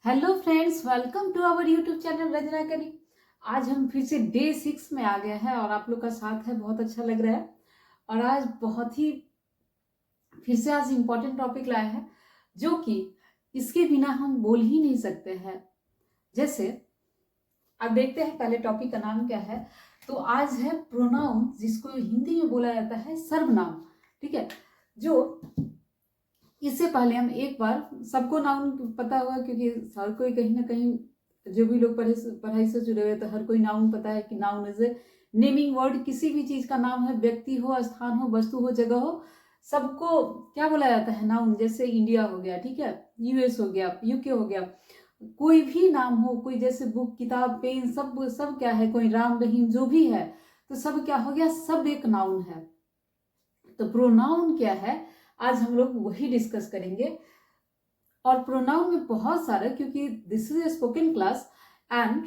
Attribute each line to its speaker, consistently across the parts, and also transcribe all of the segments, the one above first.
Speaker 1: Hello friends, welcome to our YouTube channel Ranjana करी। आज हम फिर से डे 6 में आ गए हैं और आप लोग का साथ है, बहुत अच्छा लग रहा है। और आज बहुत ही फिर से आज इम्पोर्टेंट टॉपिक लाए हैं जो कि इसके बिना हम बोल ही नहीं सकते हैं। जैसे अब देखते हैं पहले टॉपिक का नाम क्या है। तो आज है प्रोनाउन, जिसको हिंदी में बोला जाता है सर्वनाम। ठीक है, जो इससे पहले हम एक बार, सबको नाउन पता होगा क्योंकि हर कोई कहीं ना कहीं, जो भी लोग पढ़ाई से जुड़े हुए तो हर कोई नाउन पता है कि noun is a naming word. किसी भी चीज का नाम है, व्यक्ति हो, स्थान हो, वस्तु हो, जगह हो, सबको क्या बोला जाता है? नाउन। जैसे इंडिया हो गया, ठीक है, यूएस हो गया, यूके हो गया, कोई भी नाम हो, कोई जैसे बुक, किताब, पेन, सब सब क्या है, कोई राम रहीम जो भी है, तो सब क्या हो गया? सब एक नाउन है। तो प्रोनाउन क्या है, आज हम लोग वही डिस्कस करेंगे। और प्रोनाउन में बहुत सारा, क्योंकि this is a spoken class and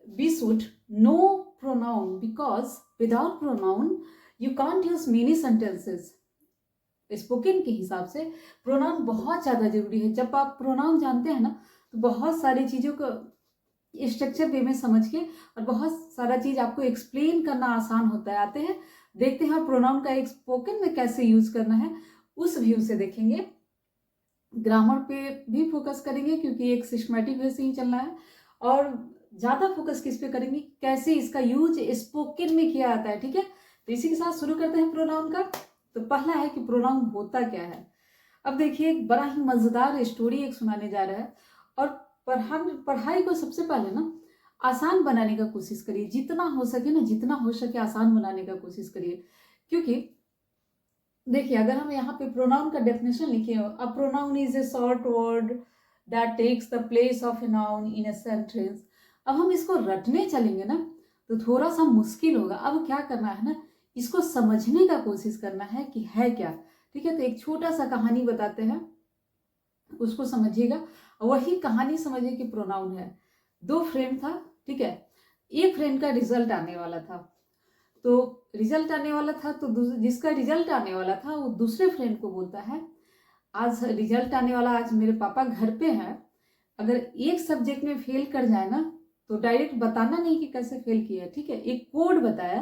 Speaker 1: we should know pronoun, because without pronoun you can't use many sentences. Spoken के हिसाब से प्रोनाउन बहुत ज्यादा जरूरी है। जब आप प्रोनाउन जानते हैं ना, तो बहुत सारी चीजों को स्ट्रक्चर वे में समझ के और बहुत सारा चीज आपको एक्सप्लेन करना आसान होता है। आते हैं, देखते हैं प्रोनाउन का एक स्पोकन में कैसे यूज करना है, उस व्यू से देखेंगे। ग्रामर पे भी फोकस करेंगे क्योंकि एक सिस्टमेटिक वे से ही चलना है। और ज्यादा फोकस किस पे करेंगे? कैसे इसका यूज स्पोकन में किया जाता है। ठीक है, तो इसी के साथ शुरू करते हैं प्रोनाउन का। तो पहला है कि प्रोनाउन होता क्या है। अब देखिए, एक बड़ा ही मजेदार स्टोरी एक सुनाने जा रहा है। और पढ़ाई को सबसे पहले ना आसान बनाने का कोशिश करिए, जितना हो सके ना, जितना हो सके आसान बनाने का कोशिश करिए। क्योंकि देखिए, अगर हम यहाँ पे प्रोनाउन का डेफिनेशन लिखे हो, a pronoun is a short word that takes the place of a noun in a sentence. अब हम इसको रटने चलेंगे ना, तो थोड़ा सा मुश्किल होगा। अब क्या करना है ना, इसको समझने का कोशिश करना है कि है क्या। ठीक है, तो एक छोटा सा कहानी बताते हैं, उसको समझिएगा। वही कहानी समझिए कि प्रोनाउन है। दो फ्रेंड था, ठीक है, एक फ्रेंड का रिजल्ट आने वाला था। तो रिजल्ट आने वाला था, तो जिसका रिजल्ट आने वाला था वो दूसरे फ्रेंड को बोलता है, आज रिजल्ट आने वाला, आज मेरे पापा घर पे हैं, अगर एक सब्जेक्ट में फेल कर जाए ना, तो डायरेक्ट बताना नहीं कि कैसे फेल किया है। ठीक है, एक कोड बताया।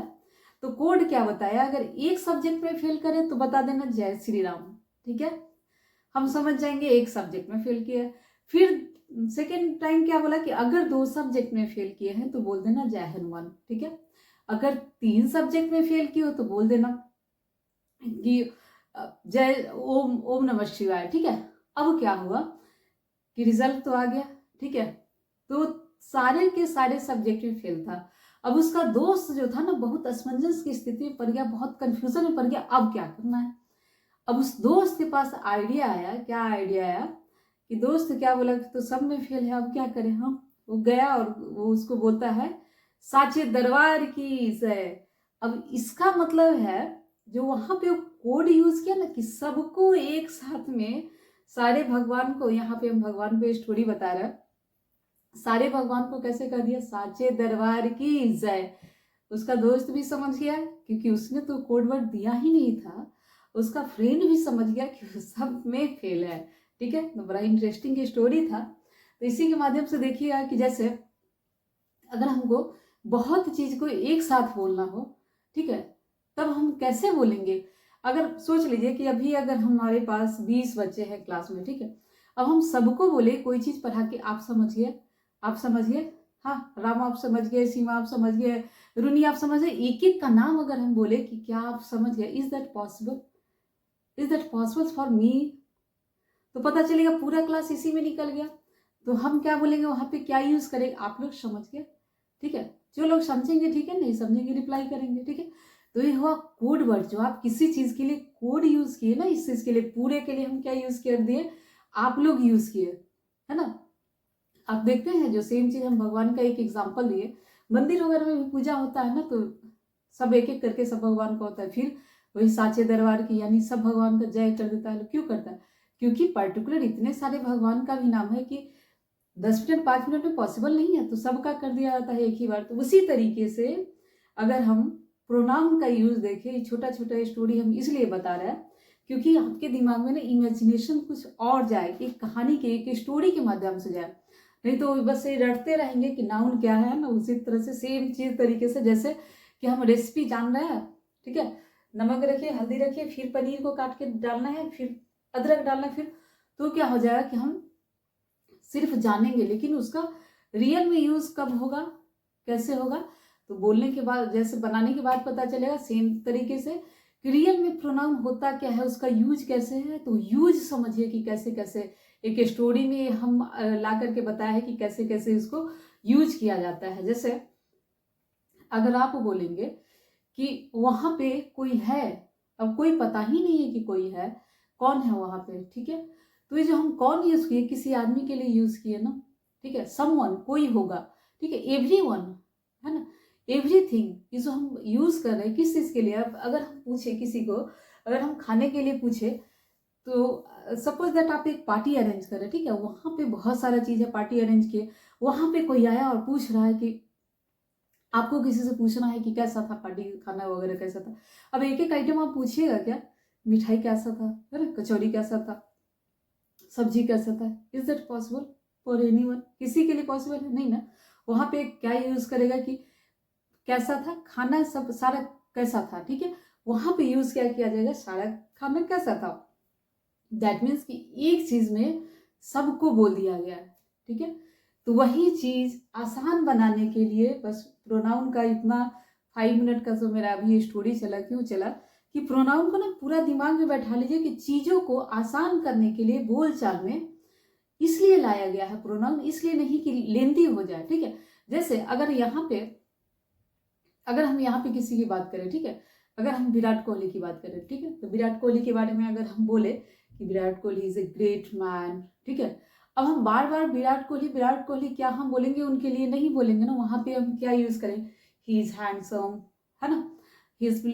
Speaker 1: तो कोड क्या बताया? अगर एक सब्जेक्ट में फेल करे तो बता देना जय श्री राम। ठीक है, हम समझ जाएंगे एक सब्जेक्ट में फेल किया है। फिर सेकेंड टाइम क्या बोला कि अगर दो सब्जेक्ट में फेल किए हैं तो बोल देना जय हनुमान। ठीक है, अगर तीन सब्जेक्ट में फेल किए हो तो बोल देना कि जय ओम ओम नमः शिवाय। ठीक है, अब क्या हुआ कि रिजल्ट तो आ गया। ठीक है, तो सारे के सारे सब्जेक्ट में फेल था। अब उसका दोस्त जो था ना, बहुत असमंजस की स्थिति में पड़ गया, बहुत कंफ्यूजन में पड़ गया, अब क्या करना है। अब उस दोस्त के पास आइडिया आया। क्या आइडिया आया कि दोस्त क्या बोला कि तो सब में फेल है, अब क्या करें हम। वो गया और वो उसको बोलता है, साचे दरबार की जय। अब इसका मतलब है, जो वहां पे कोड यूज किया ना कि सबको एक साथ में, सारे भगवान को, यहाँ पे हम भगवान पे स्टोरी बता रहे हैं, सारे भगवान को कैसे कर दिया? साचे दरबार की जय। उसका दोस्त भी समझ गया क्योंकि उसने तो कोड वर्ड दिया ही नहीं था। उसका फ्रेंड भी समझ गया कि सब में फेल है। ठीक है, तो बड़ा इंटरेस्टिंग स्टोरी था। तो इसी के माध्यम से देखिएगा कि जैसे अगर हमको बहुत चीज को एक साथ बोलना हो, ठीक है, तब हम कैसे बोलेंगे? अगर सोच लीजिए कि अभी अगर हमारे पास 20 बच्चे हैं क्लास में, ठीक है, अब हम सबको बोले कोई चीज पढ़ा के, आप समझिए, आप समझिए, हाँ, राम आप समझ गए, सीमा आप समझ गए, रुनी आप समझ गए, एक एक का नाम अगर हम बोले कि क्या आप समझ गए, is that possible? Is that possible for me? तो पता चलेगा पूरा क्लास इसी में निकल गया। तो हम क्या बोलेंगे वहां पे, क्या यूज करेंगे? आप लोग समझ गए। ठीक है, जो लोग समझेंगे, ठीक है, नहीं समझेंगे रिप्लाई करेंगे। ठीक है, तो ये हुआ कोड वर्ड। जो आप किसी चीज के लिए कोड यूज किए ना, इस चीज के लिए, पूरे के लिए हम क्या यूज कर दिए? आप लोग यूज किए, है ना। आप देखते हैं जो सेम चीज हम भगवान का एक एग्जाम्पल दिए, मंदिर वगैरह में भी पूजा होता है ना, तो सब एक एक करके सब भगवान का होता है, फिर वही साचे दरबार की, यानी सब भगवान का जय कर देता है। क्यों करता है? क्योंकि पर्टिकुलर इतने सारे भगवान का भी नाम है कि 10 मिनट 5 मिनट में पॉसिबल नहीं है, तो सबका कर दिया जाता है एक ही बार। तो उसी तरीके से अगर हम प्रोनाउन का यूज देखें, छोटा छोटा स्टोरी हम इसलिए बता रहे हैं क्योंकि आपके दिमाग में ना इमेजिनेशन कुछ और जाए, एक कहानी के, एक स्टोरी के माध्यम से जाए। नहीं तो बस ये रटते रहेंगे कि नाउन क्या है ना। उसी तरह से सेम चीज तरीके से जैसे कि हम रेसिपी जान रहे हैं, ठीक है, नमक रखिए, हल्दी रखिए, फिर पनीर को काट के डालना है, फिर अदरक डालना है, फिर तो क्या हो जाएगा कि हम सिर्फ जानेंगे, लेकिन उसका रियल में यूज कब होगा, कैसे होगा, तो बोलने के बाद, जैसे बनाने के बाद पता चलेगा। सेम तरीके से रियल में प्रोनाउन होता क्या है, उसका यूज कैसे है, तो यूज समझिए कि कैसे कैसे एक स्टोरी में हम ला करके बताया है कि कैसे कैसे इसको यूज किया जाता है। जैसे अगर आप बोलेंगे कि वहां पे कोई है, अब कोई पता ही नहीं है कि कोई है, कौन है वहां पे, ठीक है, तो ये जो हम कौन यूज किए, किसी आदमी के लिए यूज किए ना, ठीक है, समवन कोई होगा, ठीक है, एवरीवन है ना, एवरीथिंग, ये जो हम यूज कर रहे हैं किस चीज के लिए। अब अगर हम पूछे किसी को, अगर हम खाने के लिए पूछे, तो सपोज दैट आप एक पार्टी अरेंज कर रहे हैं, ठीक है, वहां पे बहुत सारा चीज है, पार्टी अरेंज किए, वहां पे कोई आया और पूछ रहा है कि आपको किसी से पूछना है कि कैसा था पार्टी, खाना वगैरह कैसा था। अब एक एक आइटम आप पूछिएगा क्या, मिठाई कैसा था, है ना, कचौड़ी कैसा था, सब्जी कैसा था, is that possible for anyone, किसी के लिए पॉसिबल है नहीं ना। वहां पे क्या यूज करेगा कि कैसा था खाना, सब सारा कैसा था, ठीक है, वहां पे यूज क्या किया जाएगा, सारा खाना कैसा था। दैट मीन्स कि एक चीज में सबको बोल दिया गया है, ठीक है। तो वही चीज आसान बनाने के लिए बस प्रोनाउन का इतना 5 मिनट का जो मेरा अभी स्टोरी चला, क्यों चला कि प्रोनाउन को ना पूरा दिमाग में बैठा लीजिए कि चीजों को आसान करने के लिए बोलचाल में इसलिए लाया गया है प्रोनाउन, इसलिए नहीं कि लेंदी हो जाए, ठीक है। जैसे अगर हम यहाँ पे किसी की बात करें, ठीक है, अगर हम विराट कोहली की बात करें, ठीक है, तो विराट कोहली के बारे में अगर हम बोले कि Virat Kohli is a great man, ठीक है, अब हम बार बार विराट कोहली क्या हम बोलेंगे, उनके लिए नहीं बोलेंगे ना। वहां पे हम क्या यूज करें, ही इज हैंडसम, है ना, he is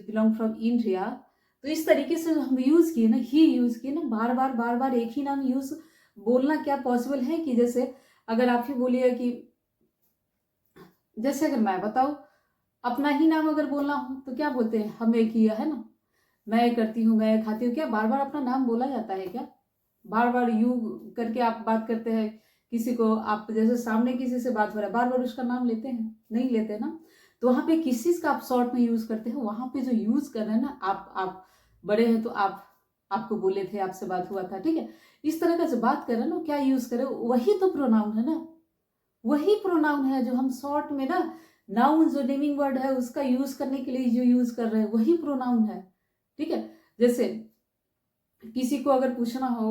Speaker 1: belong from India. तो इस तरीके से हम यूज किए ना, ही यूज किए ना, बार बार एक ही नाम यूज बोलना क्या पॉसिबल है कि जैसे अगर आप ही बोलिए कि जैसे अगर मैं बताऊं अपना ही नाम अगर बोलना हो तो क्या बोलते हैं, हमें किया, है ना, मैं करती हूँ, मैं खाती हूँ, क्या बार बार अपना नाम बोला जाता है क्या, बार बार यू करके आप बात करते हैं किसी को, आप जैसे सामने किसी से बात हो रहा है, बार बार उसका नाम लेते हैं, नहीं लेते ना। तो वहां पे किस चीज का आप शॉर्ट में यूज करते हैं, वहां पे जो यूज कर रहे हैं ना, आप बड़े हैं तो आपको बोले थे, आपसे बात हुआ था, ठीक है, इस तरह का जो बात कर रहे हैं ना, क्या यूज करे, वही तो प्रोनाउन है ना, वही प्रोनाउन है जो हम शॉर्ट में ना, नाउन जो नेमिंग वर्ड है उसका यूज करने के लिए जो यूज कर रहे हैं वही प्रोनाउन है, ठीक है। जैसे किसी को अगर पूछना हो,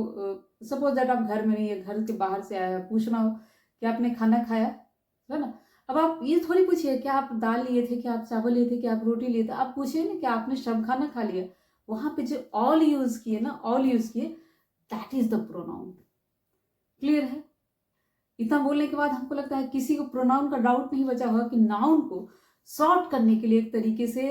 Speaker 1: सपोज दैट आप घर में नहीं है, घर के बाहर से आया, पूछना हो कि आपने खाना खाया, है ना, अब आप ये थोड़ी पूछिए क्या आप दाल लिए थे, क्या आप चावल लिए थे, क्या आप रोटी लिए थे, आप पूछिए ना क्या आपने सब खाना खा लिया। वहां पे जो ऑल यूज किए ना, ऑल यूज किए, that is the pronoun. Clear है। इतना बोलने के बाद हमको लगता है किसी को प्रोनाउन का डाउट नहीं बचा होगा कि नाउन को शॉर्ट करने के लिए, एक तरीके से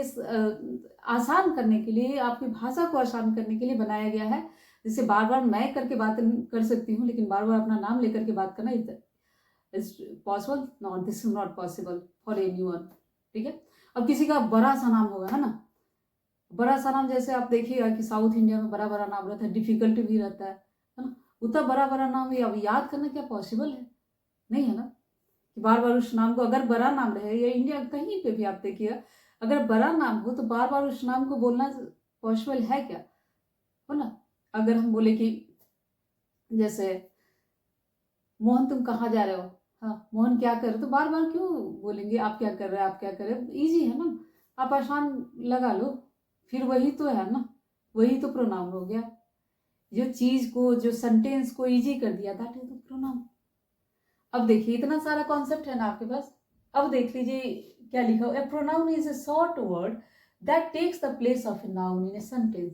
Speaker 1: आसान करने के लिए, आपकी भाषा को आसान करने के लिए बनाया गया है। जैसे बार बार मैं करके बात कर सकती हूँ, लेकिन बार बार अपना नाम लेकर के बात करना is possible not, this is not possible for anyone, ठीक है। अब किसी का बड़ा सा नाम होगा, है ना, बड़ा सा नाम, जैसे आप देखिएगा कि साउथ इंडिया में बड़ा बड़ा नाम रहता है, डिफिकल्ट भी रहता है ना, उतना बड़ा बड़ा नाम ये अब याद करना क्या पॉसिबल है, नहीं है ना। कि बार बार उस नाम को, अगर बड़ा नाम रहे या इंडिया कहीं पे भी आप देखिए, अगर बड़ा नाम हो तो बार बार उस नाम को बोलना पॉसिबल है क्या, हो ना। अगर हम बोले कि जैसे मोहन तुम कहाँ जा रहे हो, हाँ मोहन क्या कर रहे हो, तो बार बार क्यों बोलेंगे आप क्या कर रहे हैं, आप क्या कर रहे हैं, इजी है ना, आप आसान लगा लो, फिर वही तो है ना, वही तो प्रोनाउन हो गया, जो चीज को, जो सेंटेंस को इजी कर दिया, दैट इज द प्रोनाउन। अब देखिए इतना सारा कॉन्सेप्ट है ना आपके पास। अब देख लीजिए क्या लिखा हो, a pronoun is a short word that takes the place of a noun in a sentence.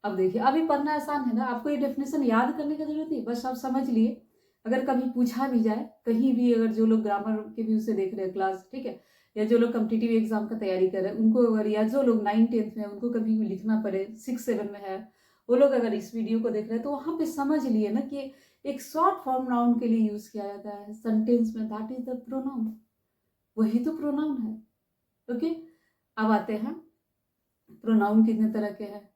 Speaker 1: अब देखिए अभी पढ़ना आसान है ना, आपको ये डेफिनेशन याद करने की जरूरत नहीं, बस आप समझ लिए। अगर कभी पूछा भी जाए कहीं भी, अगर जो लोग ग्रामर के व्यू से देख रहे हैं क्लास, ठीक है, या जो लोग कॉम्पिटिटिव एग्जाम का तैयारी कर रहे हैं उनको अगर, या जो लोग 9th-10th में उनको कभी भी लिखना पड़े, 6-7 में है, वो लोग अगर इस वीडियो को देख रहे हैं तो वहां पे समझ लिए ना कि एक शॉर्ट फॉर्म नाउन के लिए यूज किया जाता है सेंटेंस में, दैट इज द प्रोनाउन, वही तो प्रोनाउन है। ओके, अब आते हैं प्रोनाउन कितने तरह के हैं,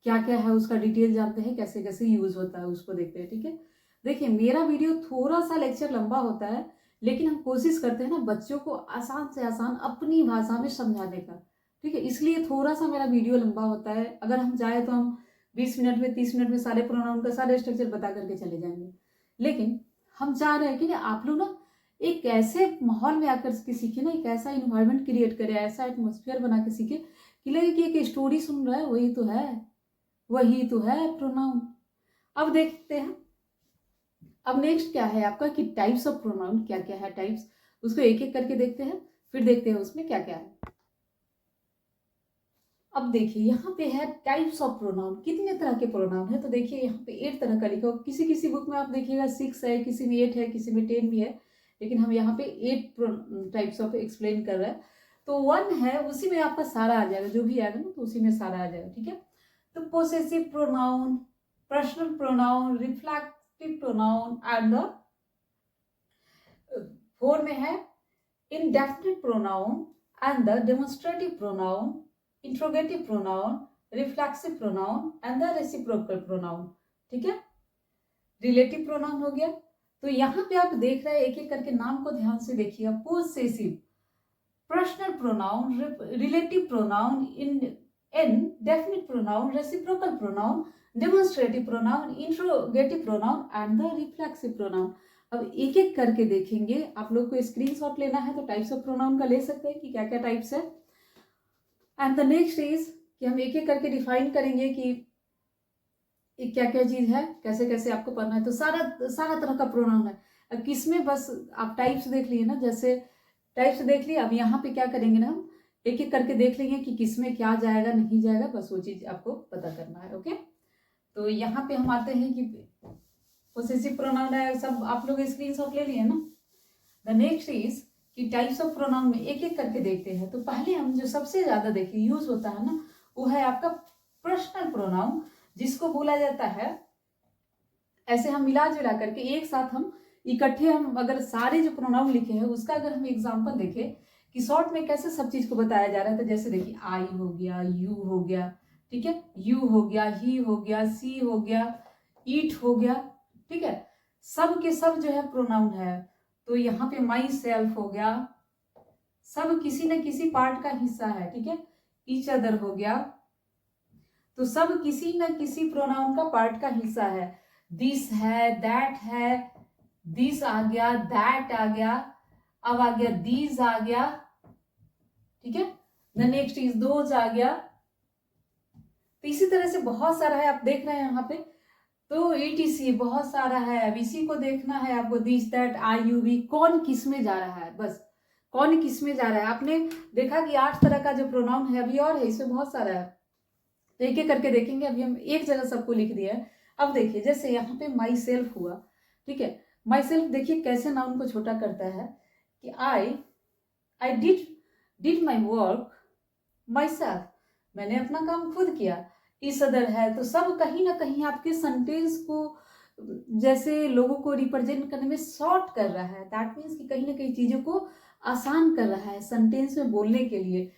Speaker 1: क्या क्या है उसका डिटेल जानते हैं, कैसे कैसे यूज होता है उसको देखते हैं, ठीक है। देखिए मेरा वीडियो थोड़ा सा लेक्चर लंबा होता है, लेकिन हम कोशिश करते हैं ना बच्चों को आसान से आसान अपनी भाषा में समझाने का, ठीक है, इसलिए थोड़ा सा मेरा वीडियो लंबा होता है। अगर हम चाहे तो हम 20 मिनट में 30 मिनट में सारे प्रोनाउन का सारे स्ट्रक्चर बता करके चले जाएंगे, लेकिन हम चाह रहे हैं कि ना आप लोग ना एक ऐसे माहौल में आकर के सीखे ना, एक ऐसा इन्वायरमेंट क्रिएट करे, ऐसा एटमोसफियर बना के सीखे कि लगे कि एक स्टोरी सुन रहा है, वही तो है, वही तो है प्रोनाउन। अब देखते हैं अब नेक्स्ट क्या है आपका कि टाइप्स ऑफ प्रोनाउन क्या क्या है, टाइप्स, उसको एक एक करके देखते हैं, फिर देखते हैं उसमें क्या क्या है। अब देखिए यहाँ पे है टाइप्स ऑफ प्रोनाउन, कितने तरह के प्रोनाउन है, तो देखिए यहाँ पे 8 तरह का लिखा हो, किसी किसी बुक में आप देखिएगा 6 है, किसी में 8 है, किसी में 10 भी है, लेकिन हम यहाँ पे 8 टाइप्स ऑफ एक्सप्लेन कर रहे हैं। तो 1 है, उसी में आपका सारा आ जाएगा, जो भी आएगा ना तो उसी में सारा आ जाएगा, ठीक है। तो possessive pronoun, personal pronoun, reflective pronoun and the 4 में है indefinite pronoun and the demonstrative pronoun, interrogative pronoun, reflexive pronoun and the reciprocal pronoun, ठीक है। रिलेटिव प्रोनाउन हो गया। तो यहाँ पे आप देख रहे हैं एक एक करके नाम को ध्यान से देखिएगा, possessive, personal pronoun, relative pronoun, indefinite pronoun, reciprocal pronoun, demonstrative pronoun, interrogative pronoun and the reflexive pronoun. अब एक एक करके देखेंगे, आप लोग को स्क्रीनशॉट लेना है तो टाइप्स ऑफ प्रोनाउन का ले सकते हैं कि क्या क्या टाइप्स है। एंड द नेक्स्ट इज कि हम एक एक करके डिफाइन करेंगे कि क्या क्या चीज है, कैसे कैसे आपको पढ़ना है। तो सारा सारा तरह का प्रोनाउन है। अब किसमें बस आप टाइप्स देख लिए ना, जैसे टाइप्स देख लिए, अब यहाँ पे क्या करेंगे ना, हम एक एक करके देख लेंगे कि किसमें क्या जाएगा नहीं जाएगा, बस वो चीज आपको पता करना है। ओके, तो यहाँ पे हम आते हैं कि पोसेसिव प्रोनाउन है, सब आप लोग स्क्रीनशॉट ले लिए ना। द नेक्स्ट इज कि टाइप्स ऑफ प्रोनाउन में एक एक करके देखते हैं। तो पहले हम जो सबसे ज्यादा देखिए यूज होता है ना, वो है आपका पर्सनल प्रोनाउन, जिसको बोला जाता है, ऐसे हम मिला जुला करके एक साथ हम इकट्ठे, हम अगर सारे जो प्रोनाउन लिखे हैं उसका अगर हम एग्जांपल देखें कि शॉर्ट में कैसे सब चीज को बताया जा रहा है, तो जैसे देखिए आई हो गया, यू हो गया, ठीक है, यू हो गया, ही हो गया, सी हो गया, ईट हो गया, ठीक है, सब के सब जो है प्रोनाउन है। तो यहाँ पे माई सेल्फ हो गया, सब किसी न किसी पार्ट का हिस्सा है, ठीक है, ईच अदर हो गया, तो सब किसी न किसी प्रोनाउन का पार्ट का हिस्सा है। दिस है, दैट है, दिस आ गया, दैट आ गया, अब आ गया दीज आ गया, ठीक है, द नेक्स्ट इज दोज आ गया। तो इसी तरह से बहुत सारा है, आप देख रहे हैं यहाँ पे, तो ETC बहुत सारा है। अब इसी को देखना है आपको, this that I you we, कौन किस में जा रहा है, बस कौन किस में जा रहा है। आपने देखा कि 8 तरह का जो प्रोनाउन है, अभी और है, इसमें बहुत सारा है, तो एक एक करके देखेंगे। अभी हम एक जगह सबको लिख दिया है। अब देखिए जैसे यहाँ पे माई सेल्फ हुआ, ठीक है, माई सेल्फ देखिए कैसे नाउन को छोटा करता है कि I did my work my self, मैंने अपना काम खुद किया। इस अदर है, तो सब कहीं ना कहीं आपके सेंटेंस को जैसे लोगों को रिप्रेजेंट करने में शॉर्ट कर रहा है, दैट मीन्स कि कहीं ना कहीं चीजों को आसान कर रहा है सेंटेंस में बोलने के लिए।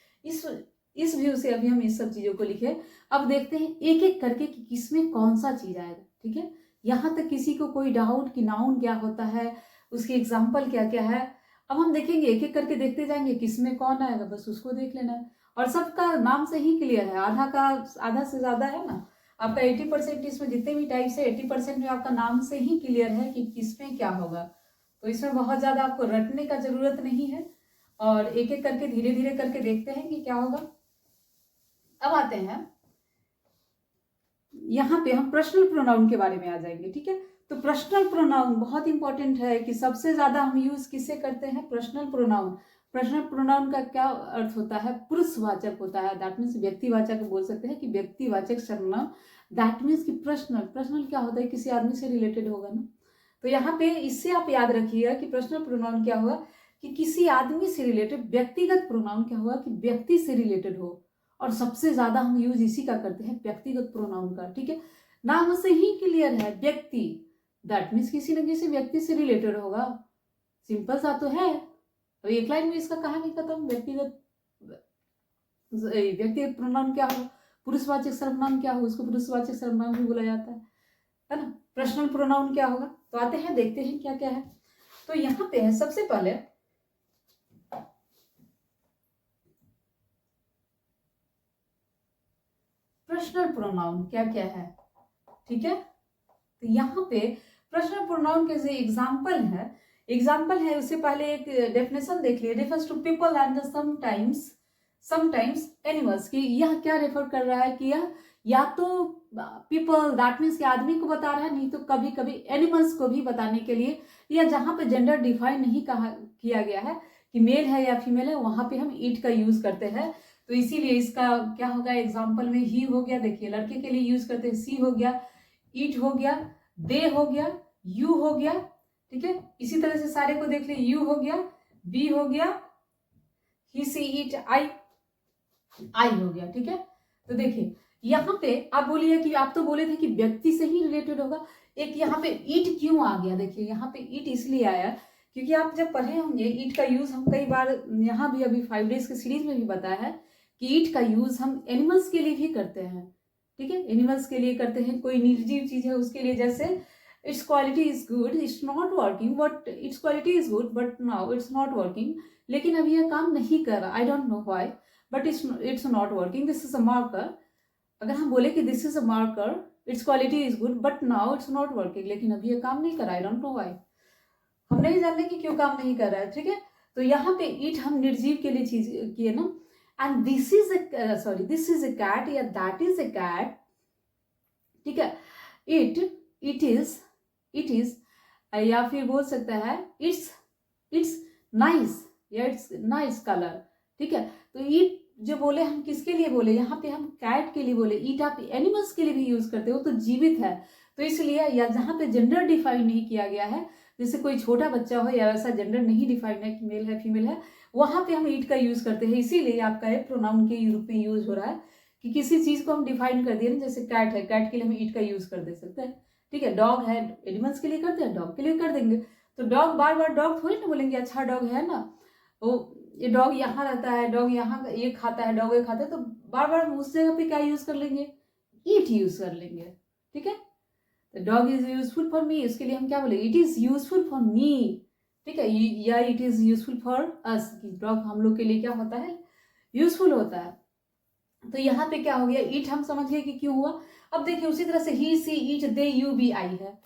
Speaker 1: इस व्यू से अभी हम इस सब चीजों को लिखे। अब देखते हैं एक एक करके कि किसमें कौन सा चीज आएगा, ठीक है। यहाँ तक किसी को कोई डाउट कि नाउन क्या होता है, उसकी एग्जाम्पल क्या क्या है, अब हम देखेंगे एक एक करके देखते जाएंगे किसमें कौन आएगा, बस उसको देख लेना है। और सबका नाम से ही क्लियर है, आधा से ज्यादा है ना, आपका 80% इसमें जितने भी टाइप्स है 80% में आपका नाम से ही क्लियर है कि किसमें क्या होगा। तो इसमें बहुत ज्यादा आपको रटने का जरूरत नहीं है, और एक एक करके धीरे धीरे करके देखते हैं कि क्या होगा। अब आते हैं यहाँ पे हम पर्सनल प्रोनाउन के बारे में आ जाएंगे, ठीक है। तो पर्सनल प्रोनाउन बहुत इंपॉर्टेंट है कि सबसे ज्यादा हम यूज किससे करते हैं, पर्सनल प्रोनाउन। पर्सनल प्रोनाउन का क्या अर्थ होता है, पुरुषवाचक होता है, दैट मीन्स व्यक्तिवाचक बोल सकते हैं कि व्यक्तिवाचक सर्वनाम, दैट मीन्स कि पर्सनल क्या होता है, किसी आदमी से रिलेटेड होगा ना। तो यहाँ पे इससे आप याद रखिएगा कि पर्सनल प्रोनाउन क्या हुआ कि किसी आदमी से रिलेटेड, व्यक्तिगत प्रोनाउन क्या हुआ कि व्यक्ति से रिलेटेड हो, और सबसे ज्यादा हम यूज इसी का करते हैं, व्यक्तिगत प्रोनाउन का, ठीक है। नाम से ही क्लियर है, व्यक्ति, दैट मीन्स किसी न किसी व्यक्ति से रिलेटेड होगा, सिंपल सा तो है। तो एक लाइन में इसका कहानी खत्म। व्यक्तिगत प्रोनाउन क्या हो, पुरुषवाचक सर्वनाम क्या हो, उसको पुरुषवाचक सर्वनाम भी बोला जाता है ना। पर्सनल प्रोनाउन क्या होगा, तो आते हैं, देखते हैं क्या क्या है। तो यहाँ पे है सबसे पहले पर्सनल प्रोनाउन क्या क्या है, ठीक है। तो यहाँ पे पर्सनल प्रोनाउन के जो एग्जाम्पल है उससे पहले एक डेफिनेशन देख लिए। Refers to people and sometimes animals, कि यह क्या रेफर कर रहा है कि यह या तो पीपल दैट मीन्स आदमी को बता रहा है, नहीं तो कभी कभी एनिमल्स को भी बताने के लिए, या जहाँ पे जेंडर डिफाइन नहीं किया गया है कि मेल है या फीमेल है, वहां पे हम इट का यूज करते हैं। तो इसीलिए इसका क्या होगा, एग्जाम्पल में ही हो गया, देखिए लड़के के लिए यूज करते हैं सी हो गया, ईट हो गया, दे हो गया, यू हो गया, ठीक है। इसी तरह से सारे को देख ले, यू हो गया, बी हो गया, ही सी इट आई हो गया, ठीक है। तो देखिए यहाँ पे आप बोलिए कि आप तो बोले थे कि व्यक्ति से ही रिलेटेड होगा, एक यहाँ पे ईट क्यों आ गया, देखिए यहाँ पे ईट इसलिए आया क्योंकि आप जब पढ़े होंगे ईट का यूज हम कई बार यहाँ भी अभी 5 डेज के सीरीज में भी बताया है कि ईट का यूज हम एनिमल्स के लिए भी करते हैं, ठीक है। एनिमल्स के लिए करते हैं, कोई निर्जीव चीज है उसके लिए, जैसे it's quality is good, it's not working, but it's quality is good but now it's not working, लेकिन अभी यह काम नहीं कर रहा, I don't know why, but it's not working, this is a marker. अगर हम बोले कि this is a marker, it's quality is good but now it's not working, लेकिन अभी ये काम नहीं कर रहा, आई डोंट नो व्हाई, हम नहीं जानते कि क्यों काम नहीं कर रहा है, ठीक है। तो यहाँ पे ईट हम निर्जीव के लिए चीज किए ना, and this is a cat या दैट इज अ कैट, ठीक है। इट इज या फिर बोल सकता है इट्स नाइस या इट्स नाइस कलर, ठीक है। तो ईट जो बोले हम किसके लिए बोले, यहाँ पे हम कैट के लिए बोले, ईट आप एनिमल्स के लिए भी यूज करते हो, तो जीवित है, तो इसलिए, या जहाँ पे जेंडर डिफाइन नहीं किया गया है, जैसे कोई छोटा बच्चा हो या वैसा जेंडर नहीं डिफाइन है कि मेल है फीमेल है, वहां पे हम ईट का यूज करते हैं। इसीलिए आपका एक प्रोनाउन के रूप में यूज हो रहा है कि किसी चीज को हम डिफाइन कर दिए ना, जैसे कैट है, कैट के लिए हम ईट का यूज कर दे सकते हैं, ठीक है। डॉग है, एनिमल्स के लिए करते हैं, डॉग के लिए कर देंगे। तो डॉग बार बार डॉग थोड़ी ना बोलेंगे, अच्छा डॉग है ना, वो ये डॉग यहाँ रहता है, डॉग यहाँ ये खाता है, डॉग ये खाता है, तो बार बार हम उस जगह पे क्या यूज कर लेंगे, ईट यूज कर लेंगे, ठीक है। तो dog is useful for me, उसके लिए हम क्या बोले, it is useful for me, ठीक है, या it is useful for us, dog हम लोग के लिए क्या होता है, यूजफुल होता है। तो यहाँ पे क्या हो गया, ईट हम समझ गए कि क्यों हुआ। अब देखिए उसी तरह से ही सी ईट दे यू बी आई है,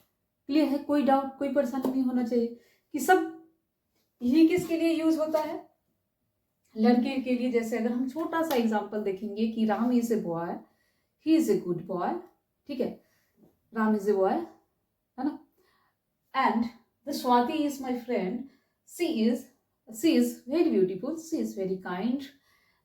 Speaker 1: क्लियर है, कोई डाउट कोई परेशानी नहीं होना चाहिए कि सब ही किसके लिए यूज होता है, लड़के के लिए। जैसे अगर हम छोटा सा एग्जांपल देखेंगे कि Ram is a boy, he is a good boy, ठीक है, राम इज ए बॉय, है ना, and the Swati is my friend, she is very beautiful, she is very kind.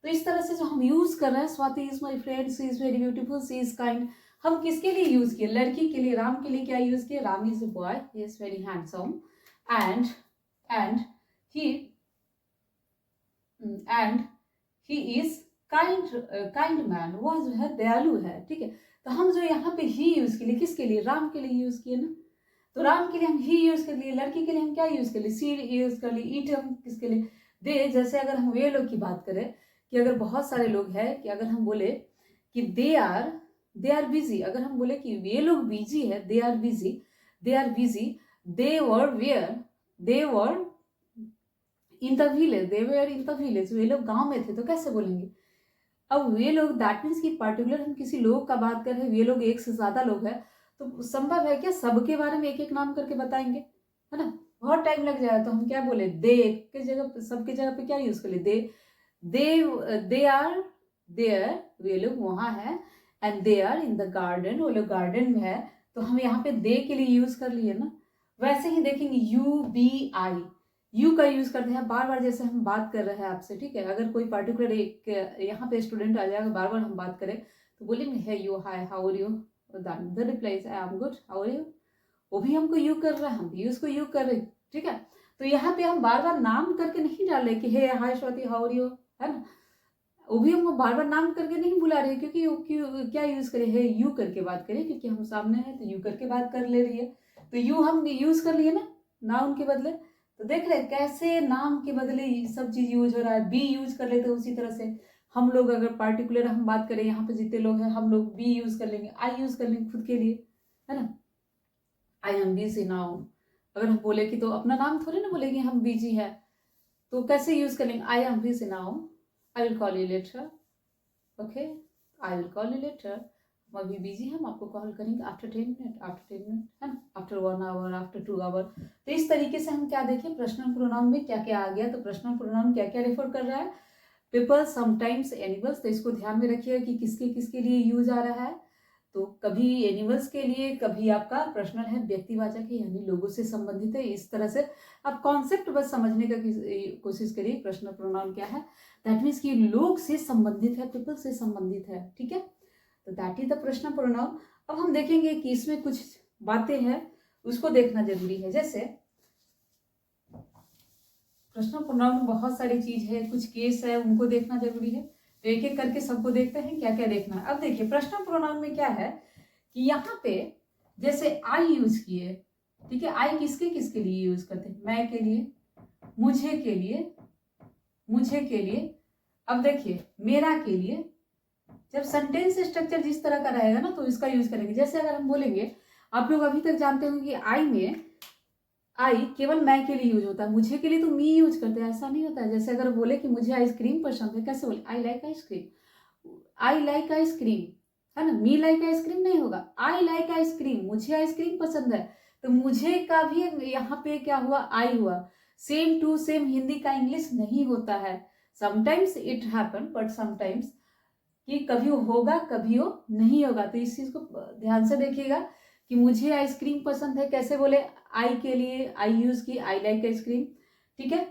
Speaker 1: तो इस तरह से जो हम यूज कर रहे हैं, Swati is my friend, she is very beautiful, she is kind, हम किसके लिए यूज किए, लड़की के लिए, राम के लिए क्या यूज किए, Ram is a boy, he is very handsome, and he and he is kind man, वह जो है दयालु है, ठीक है। तो हम जो यहाँ पे ही यूज के लिए, किसके लिए, राम के लिए यूज किए ना, तो राम के लिए हम ही यूज कर लिए, लड़की के लिए हम क्या यूज कर लिए, सी यूज कर लिए, ईट हम किसके लिए, दे। जैसे अगर हम वे लोग की बात करें कि अगर बहुत सारे लोग हैं, कि अगर हम बोले कि दे आर बिजी, अगर हम बोले कि वे लोग बिजी है, they are busy, they were in the village, they were in the village, वे लोग गांव में थे, तो कैसे बोलेंगे। अब वे लोग दैट मीन्स कि पर्टिकुलर हम किसी लोग का बात कर रहे हैं, वे लोग एक से ज्यादा लोग हैं, तो संभव है क्या सबके बारे में एक एक नाम करके बताएंगे, है ना, बहुत टाइम लग जाए। तो हम क्या बोले, दे के जगह, सबके जगह पे क्या यूज कर ले, दे आर देयर, वे लोग वहां है, and they are in the garden, वो लोग गार्डन में है, तो हम यहाँ पे दे के लिए यूज कर लिए ना। वैसे ही देखेंगे यू बी आई, यू का यूज करते हैं बार बार, जैसे हम बात कर रहे हैं आपसे, ठीक है। अगर कोई पर्टिकुलर एक यहाँ पे स्टूडेंट आ जाएगा, बार बार हम बात करें तो बोलेंगे hey you, hi, how are you, the reply I am good, how are you, वो भी हमको यू कर रहा है, हम भी उसको यू कर रहे, ठीक है। तो यहाँ पे हम बार बार नाम करके नहीं डाल रहे कि हे हाय स्वाति, हाउ आर यू, है ना, वो भी हमको बार बार नाम करके नहीं बुला रहे, क्योंकि क्या यूज करे, है यू करके बात करें, क्योंकि हम सामने हैं तो यू करके बात कर ले रही है, तो यू हम यूज कर लिए ना नाउन के बदले। तो देख रहे कैसे नाम के बदले सब चीज यूज हो रहा है, बी यूज कर लेते हैं, उसी तरह से हम लोग अगर पार्टिकुलर हम बात करें, यहाँ पे जितने लोग हैं हम लोग बी यूज कर लेंगे, आई यूज कर लेंगे खुद के लिए, है ना। I am busy now. अगर हम बोले कि तो अपना नाम थोड़ी ना बोलेंगे हम बिजी है, तो कैसे यूज करेंगे? I am busy now, I will call you later. Okay, I will call you later. हम अभी बिजी हैं, हम आपको कॉल करेंगे आफ्टर 10 मिनट, आफ्टर 10 मिनट, है ना, आफ्टर 1 आवर, आफ्टर 2 आवर। तो इस तरीके से हम क्या देखें, पर्सनल प्रोनाउन में क्या क्या आ गया। तो पर्सनल प्रोनाउन क्या क्या रेफर कर रहा है? People, sometimes, animals. तो इसको ध्यान में रखिएगा कि किसके किसके लिए यूज आ रहा है। तो कभी एनिमल्स के लिए, कभी आपका पर्सनल है, व्यक्तिवाचक है, यानी लोगों से संबंधित है। इस तरह से आप कॉन्सेप्ट बस समझने का कोशिश करिए। पर्सनल प्रोनाउन क्या है? दैट मीन्स कि लोग से संबंधित है, पीपल से संबंधित है, ठीक है। तो that is the personal pronoun. अब हम देखेंगे कि इसमें कुछ बातें हैं, उसको देखना जरूरी है। जैसे पर्सनल प्रोनाउन में बहुत सारी चीज है, कुछ केस है, उनको देखना जरूरी है। तो एक एक करके सबको देखते हैं क्या क्या देखना है। अब देखिए पर्सनल प्रोनाउन में क्या है कि यहाँ पे जैसे आई यूज किए, ठीक है। आई किसके किसके लिए यूज करते हैं? मैं के लिए, मुझे के लिए, मुझे के लिए। अब देखिए मेरा के लिए। जब सेंटेंस स्ट्रक्चर जिस तरह का रहेगा ना, तो इसका यूज करेंगे। जैसे अगर हम बोलेंगे, आप लोग अभी तक जानते होंगे कि आई में आई केवल मैं के लिए यूज होता है, मुझे के लिए तो मी यूज करते हैं, ऐसा नहीं होता है। जैसे अगर बोले कि मुझे आइसक्रीम पसंद है, कैसे बोले? I like ice cream, I like ice cream, है ना। मी लाइक आइसक्रीम नहीं होगा, आई लाइक आइसक्रीम, मुझे आइसक्रीम पसंद है। तो मुझे का भी यहाँ पे क्या हुआ? आई हुआ। सेम टू सेम हिंदी का इंग्लिश नहीं होता है। Sometimes it happen, but sometimes कि कभी वो होगा, कभी वो नहीं होगा। तो इस चीज को ध्यान से देखिएगा कि मुझे आइसक्रीम पसंद है, कैसे बोले? आई के लिए आई यूज की, आई लाइक आइसक्रीम, ठीक है।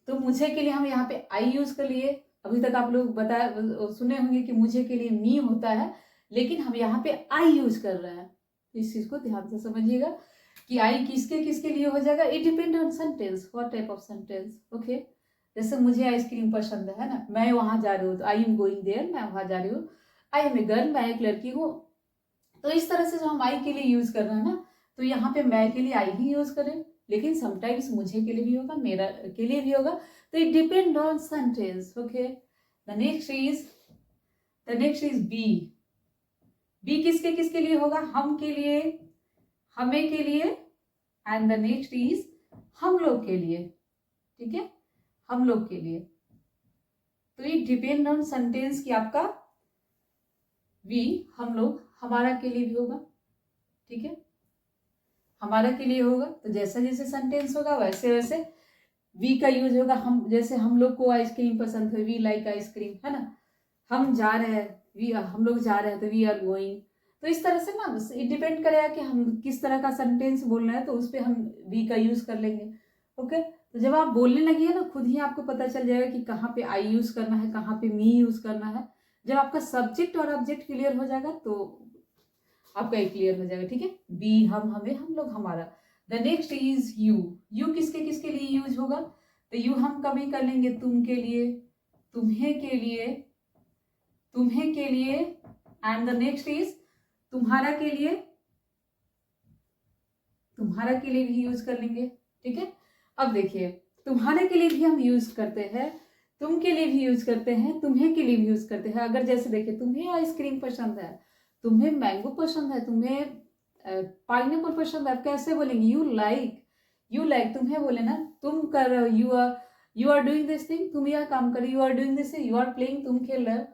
Speaker 1: तो मुझे के लिए हम यहाँ पे आई यूज कर लिए। अभी तक आप लोग सुने होंगे कि मुझे के लिए मी होता है, लेकिन हम यहाँ पे आई यूज कर रहे हैं। तो इस चीज को ध्यान से समझिएगा कि आई किसके किसके लिए हो जाएगा। It depend on sentence, what type of sentence. Okay, जैसे मुझे आइसक्रीम पसंद है ना, मैं वहां जा रही हूँ, तो आई एम गोइंग देयर, मैं वहां जा रही हूँ। आई एम ए गर्ल, मैं एक लड़की हूँ। तो इस तरह से जो हम आई के लिए यूज कर रहे हैं ना, तो यहाँ पे मैं के लिए आई ही यूज करें, लेकिन समटाइम्स मुझे के लिए भी होगा, मेरा के लिए भी होगा। तो it depend on sentence. Okay, the next is B. B किसके किसके लिए होगा? हम के लिए, हमें के लिए, एंड द नेक्स्ट इज हम लोग के लिए, ठीक है, हम लोग के लिए। तो इट डिपेंड ऑन सेंटेंस कि आपका वी, हम लोग, हमारा के लिए भी होगा, ठीक है, हमारा के लिए होगा। तो जैसा जैसे सेंटेंस होगा वैसे वैसे वी का यूज होगा। हम, जैसे हम लोग को आइसक्रीम पसंद है, वी लाइक आइसक्रीम, है ना। हम जा रहे हैं, वी, हम लोग जा रहे हैं, तो वी आर गोइंग। तो इस तरह से ना इट डिपेंड करेगा कि हम किस तरह का सेंटेंस बोल रहे हैं, तो उस पर हम वी का यूज कर लेंगे। ओके, तो जब आप बोलने लगिए ना, खुद ही आपको पता चल जाएगा कि कहाँ पे आई यूज करना है, कहाँ पे मी यूज करना है। जब आपका सब्जेक्ट और ऑब्जेक्ट क्लियर हो जाएगा, तो आपका एक क्लियर हो जाएगा, ठीक है। बी हम, हमें, हम लोग, हमारा। The next is you. You किसके किसके लिए यूज होगा? तो यू हम कभी कर लेंगे तुम के लिए, तुम्हें के लिए, तुम्हें के लिए, एंड द नेक्स्ट इज तुम्हारा के लिए, तुम्हारा के लिए भी यूज कर लेंगे, ठीक है। अब देखिए तुम्हारे के लिए भी हम यूज करते हैं, तुम के लिए भी यूज करते हैं, तुम्हें के लिए भी यूज करते हैं। अगर जैसे देखिए तुम्हें आइसक्रीम पसंद है, तुम्हें मैंगो पसंद है, तुम्हें पाइनएप्पल पसंद है, आप कैसे बोलेंगे? You like, you like. तुम्हें बोले ना, तुम कर रहे हो, you are doing this thing, तुम यह काम कर रहे हो, you are doing this, you are playing, तुम खेल रहे हो,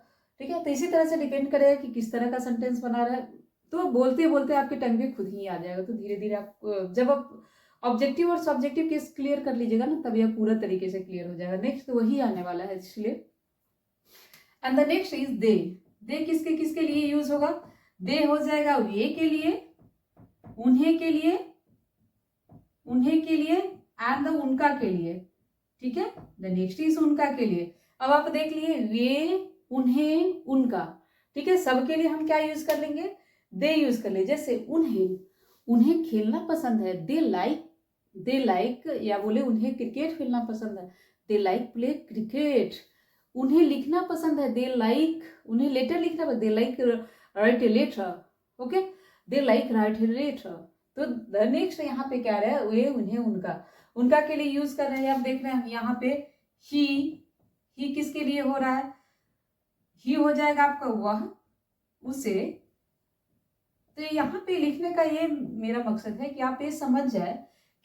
Speaker 1: ठीक है। तो इसी तरह से डिपेंड करेगा कि किस तरह का सेंटेंस बना रहा है। तो बोलते बोलते आपके टंग पे खुद ही आ जाएगा। तो धीरे धीरे आप, जब आप ऑब्जेक्टिव और सब्जेक्टिव केस क्लियर कर लीजिएगा ना, तभी आप पूरा तरीके से क्लियर हो जाएगा। नेक्स्ट वही आने वाला है, इसलिए। And the next is they. They किसके किसके लिए यूज होगा? दे हो जाएगा वे के लिए, उन्हें के लिए, उन्हें के लिए, एंड द उनका के लिए, ठीक है। द नेक्स्ट इज उनका के लिए। अब आप देख लिए वे, उन्हें, उनका, ठीक है। सबके लिए हम क्या यूज कर लेंगे? दे यूज कर ले। जैसे उन्हें, उन्हें खेलना पसंद है, दे लाइक, दे लाइक, या बोले उन्हें क्रिकेट खेलना पसंद है, दे लाइक प्ले क्रिकेट। उन्हें लिखना पसंद है, दे लाइक, उन्हें लेटर लिखना पसंद, they like write a letter, okay, they like write a letter. तो द नेक्स्ट यहाँ पे क्या रहा है? वे, उन्हें, उनका, उनका के लिए यूज कर रहे हैं। आप देख रहे हैं यहाँ पे ही किसके लिए हो रहा है? ही हो जाएगा आपका वह, उसे। तो यहाँ पे लिखने का ये मेरा मकसद है कि आप ये समझ जाए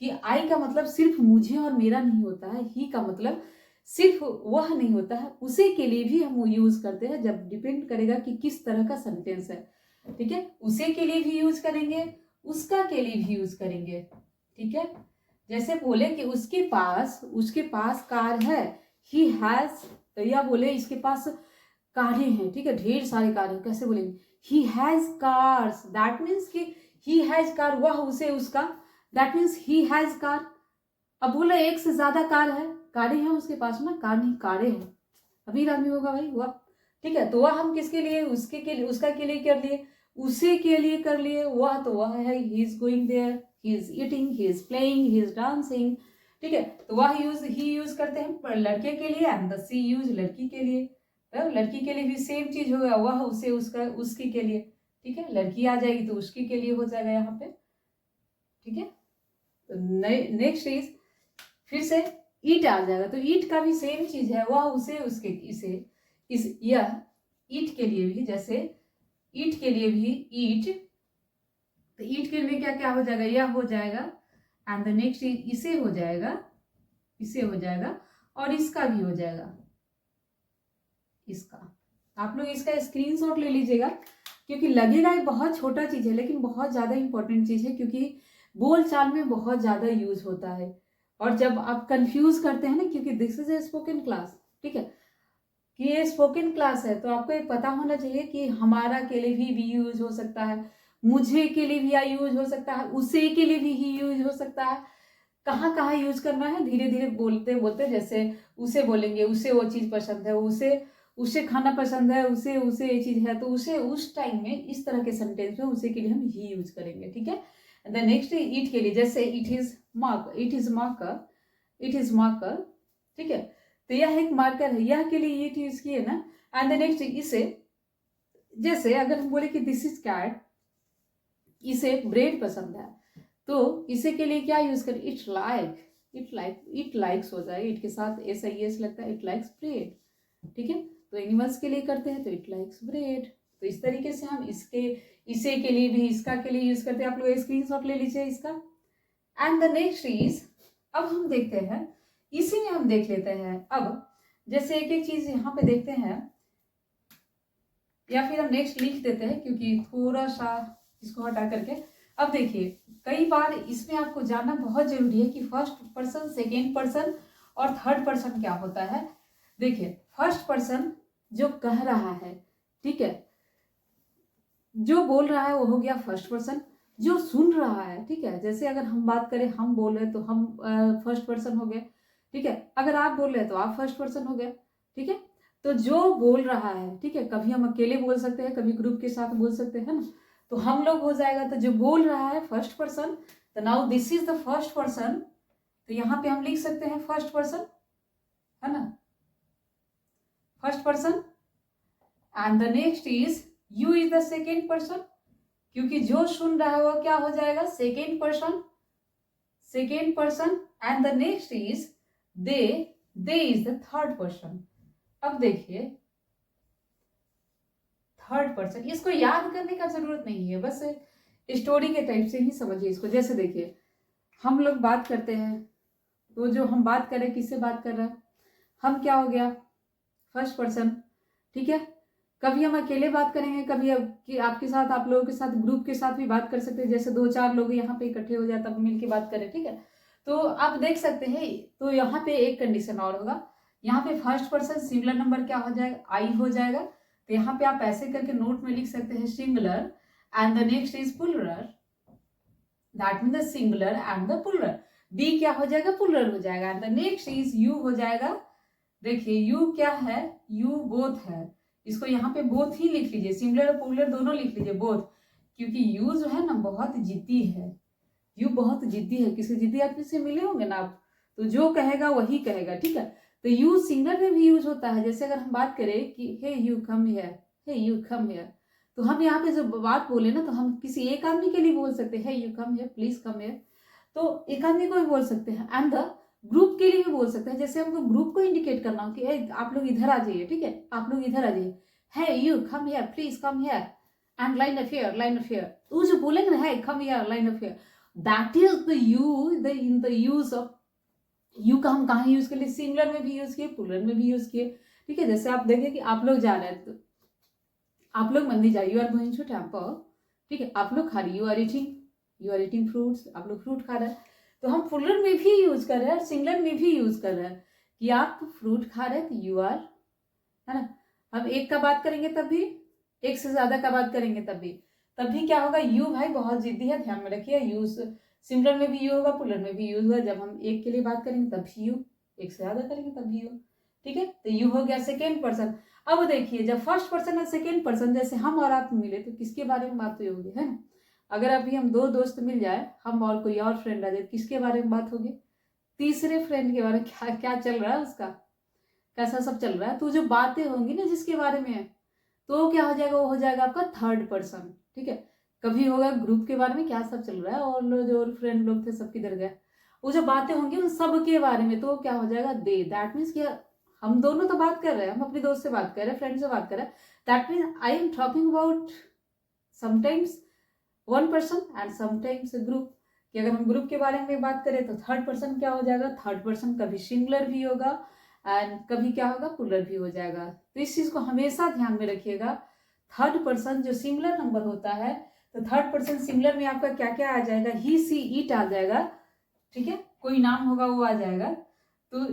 Speaker 1: कि आई का मतलब सिर्फ मुझे और मेरा नहीं होता है, ही का मतलब सिर्फ वह नहीं होता है, उसे के लिए भी हम यूज करते हैं, जब डिपेंड करेगा कि किस तरह का सेंटेंस है। ठीक है, उसे के लिए भी यूज करेंगे, उसका के लिए भी यूज करेंगे। ठीक है, जैसे बोले कि उसके पास कार है, ही हैज, या बोले इसके पास कारें हैं, ठीक है, ढेर सारे कार हैं, कैसे बोलेंगे, he has cars, that means कि ही हैज कार, वह उसे उसका, that means he has car. अब बोला एक से ज्यादा कार है, कारें हैं उसके पास ना, कार नहीं कारें हैं, अभी आदमी होगा भाई वह। ठीक है, तो वह हम किसके लिए, उसके के लिए, उसका के लिए कर लिए, उसे के लिए कर लिए, वह तो वह है, he is going there, he is eating, he is playing, he is dancing. ठीक है, तो वह ही यूज करते हैं पर लड़के के लिए, एंड द सी यूज लड़की के लिए। तो लड़की के लिए भी सेम चीज होगा, वह उसे उसका उसकी के लिए। ठीक है, लड़की आ जाएगी तो उसकी के लिए हो जाएगा यहाँ पे। ठीक है, तो नेक्स्ट इज फिर से ईट आ जाएगा, तो ईट का भी सेम चीज है, वह उसे उसके इसे इस यह ईट के लिए भी, जैसे ईट के लिए भी ईट, तो ईट के लिए क्या क्या हो जाएगा, यह हो जाएगा, एंड द नेक्स्ट इसे हो जाएगा, इसे हो जाएगा, और इसका भी हो जाएगा, इसका। आप लोग इसका स्क्रीनशॉट ले लीजिएगा, क्योंकि लगेगा ये बहुत छोटा चीज है लेकिन बहुत ज्यादा इंपॉर्टेंट चीज है, क्योंकि बोल चाल में बहुत ज्यादा यूज होता है। और जब आप कंफ्यूज करते हैं ना, क्योंकि this is a spoken class, ठीक है, कि ये स्पोकन क्लास है, तो आपको ये पता होना चाहिए कि हमारा के लिए भी यूज हो सकता है, मुझे के लिए भी आई यूज हो सकता है, उसे के लिए भी ही यूज हो सकता है। कहाँ कहाँ यूज करना है, धीरे धीरे बोलते बोलते, जैसे उसे बोलेंगे, उसे वो चीज पसंद है, उसे खाना पसंद है, उसे उसे ये चीज है, तो उसे उस टाइम में इस तरह के सेंटेंस में उसे के लिए हम ही यूज करेंगे। ठीक है, द नेक्स्ट ईट के लिए, जैसे it is mark, it is marker, it is marker. ठीक है, तो यह एक मार्कर है, यह के लिए ईट यूज किए ना। एंड द नेक्स्ट इसे, जैसे अगर हम बोले कि दिस इज कैट, इसे ब्रेड पसंद है, तो इसे के लिए क्या यूज करें, इट लाइक, इट लाइक्स हो जाए, इट के साथ ऐसा एस लगता है, इट लाइक्स ब्रेड। ठीक है, तो एनिमल्स के लिए करते हैं तो इट लाइक्स ब्रेड। तो इस तरीके से हम इसे के लिए भी, इसका के लिए यूज करते हैं। आप लोग स्क्रीनशॉट ले लीजिए इसका। एंड द नेक्स्ट इज, अब हम देखते हैं, इसी में हम देख लेते हैं अब, जैसे एक एक चीज यहाँ पे देखते हैं, या फिर हम नेक्स्ट लिख देते हैं क्योंकि थोड़ा सा इसको हटा करके। अब देखिए, कई बार इसमें आपको जानना बहुत जरूरी है कि फर्स्ट पर्सन, सेकेंड पर्सन और थर्ड पर्सन क्या होता है। देखिए, फर्स्ट पर्सन जो कह रहा है, ठीक है, जो बोल रहा है वो हो गया फर्स्ट पर्सन। जो सुन रहा है, ठीक है, जैसे अगर हम बात करें, हम बोल रहे तो हम फर्स्ट पर्सन हो गए। ठीक है, अगर आप बोल रहे हैं तो आप फर्स्ट पर्सन हो गए। ठीक है, तो जो बोल रहा है, ठीक है, कभी हम अकेले बोल सकते हैं, कभी ग्रुप के साथ बोल सकते हैं ना, तो हम लोग हो जाएगा। तो जो बोल रहा है फर्स्ट पर्सन, तो now this is the first person, तो यहाँ पे हम लिख सकते हैं फर्स्ट पर्सन, है ना, first person. And the next is you is the second person, क्योंकि जो सुन रहा है वो क्या हो जाएगा, second person, second person. And the next is they is the third person. अब देखिए, थर्ड पर्सन, इसको याद करने का जरूरत नहीं है, बस स्टोरी के टाइप से ही समझिए इसको। जैसे देखिए, हम लोग बात करते हैं, तो जो हम बात करें, किससे बात कर रहे हैं, हम क्या हो गया, फर्स्ट पर्सन। ठीक है, कभी हम अकेले बात करेंगे, कभी आपके साथ, आप लोगों के साथ, ग्रुप के साथ भी बात कर सकते हैं, जैसे 2-4 लोग यहाँ पे इकट्ठे हो जाए तब मिलके बात करें। ठीक है, तो आप देख सकते हैं, तो यहाँ पे एक कंडीशन और होगा, यहाँ पे फर्स्ट पर्सन सिंगुलर नंबर क्या हो जाएगा, आई हो जाएगा। तो यहाँ पे आप ऐसे करके नोट में लिख सकते हैं, singular and the next is plural, that mean the singular and the plural. B क्या हो जाएगा, प्लूरल हो जाएगा। And the next is you हो जाएगा। देखिए, यू क्या है, यू बोथ है, इसको यहाँ पे बोथ ही लिख लीजिए, सिंगुलर और प्लूरल दोनों लिख लीजिए, बोथ, क्योंकि यू जो है ना बहुत जिद्दी है, यू बहुत जिद्दी है। किसी जिद्दी आदमी से मिले होंगे ना आप, तो जो कहेगा वही कहेगा। ठीक है, तो यू सिंगुलर में भी यूज होता है, जैसे अगर हम बात करें कि hey you come here, hey you come here, तो हम यहाँ पे जो बात बोले ना, तो हम किसी एक आदमी के लिए बोल सकते हैं, you come here, please come here, तो एक आदमी को भी बोल सकते हैं। एंड द ग्रुप के लिए भी बोल सकते हैं, जैसे हमको ग्रुप को इंडिकेट करना हो कि आप लोग इधर आ जाइए, ठीक है, आप लोग इधर आ जाइए, hey you come here, please come here, and line up here तो जो बोलेंगे ना है come here line up here, that is the you in the use of you का हम कहाँ यूज कर लिए, सिंगुलर में भी यूज किए, प्लूरल में भी यूज किए। ठीक है, जैसे आप देखें कि आप लोग जा रहे हैं, तो आप लोग मंदिर जाइए, you are going to temple. ठीक है, आप लोग खा रही, यू आर ईटिंग फ्रूट्स, आप लोग फ्रूट खा रहे हैं। तो हम प्लूरल में भी यूज कर रहे हैं और सिंगुलर में भी यूज कर रहे हैं कि आप फ्रूट खा रहे हैं, तो यू आर, है ना। हम एक का बात करेंगे तब भी, एक से ज्यादा का बात करेंगे तब भी क्या होगा, यू भाई बहुत जिद्दी है, ध्यान में रखिए। यूज सिंगुलर में भी यू होगा, प्लूरल में भी यूज होगा। जब हम एक के लिए बात करेंगे तब भी यू, एक से ज्यादा करेंगे तब भी यू। ठीक है, तो यू हो गया सेकेंड पर्सन। अब देखिए, जब फर्स्ट पर्सन और सेकेंड पर्सन, जैसे हम और आप मिले तो किसके बारे में बात होगी, है ना। अगर अभी हम दो दोस्त मिल जाए, हम और कोई और फ्रेंड आ जाए, किसके बारे में बात होगी, तीसरे फ्रेंड के बारे में। क्या क्या चल रहा है उसका, कैसा सब चल रहा है, तो जो बातें होंगी ना जिसके बारे में है, तो क्या हो जाएगा, वो हो जाएगा आपका थर्ड पर्सन। ठीक है, कभी होगा ग्रुप के बारे में क्या सब चल रहा है, और जो फ्रेंड लोग थे सब किधर गए, वो जो बातें होंगी उन सब के बारे में, तो क्या हो जाएगा दे। दैट मीन्स कि हम दोनों तो बात कर रहे हैं, हम अपने दोस्त से बात कर रहे हैं, फ्रेंड से बात कर रहे हैं। That means I am talking about sometimes one person and sometimes group. कि अगर हम ग्रुप के बारे में बात करें तो थर्ड पर्सन क्या हो जाएगा, थर्ड पर्सन कभी सिंगुलर भी होगा एंड कभी क्या होगा, प्लूरल भी हो जाएगा। तो इस चीज को हमेशा ध्यान में रखिएगा। थर्ड पर्सन जो सिंगुलर नंबर होता है, तो थर्ड पर्सन सिंगुलर में आपका क्या क्या आ जाएगा, ही सी इट आ जाएगा। ठीक है, कोई नाम होगा वो आ जाएगा। तो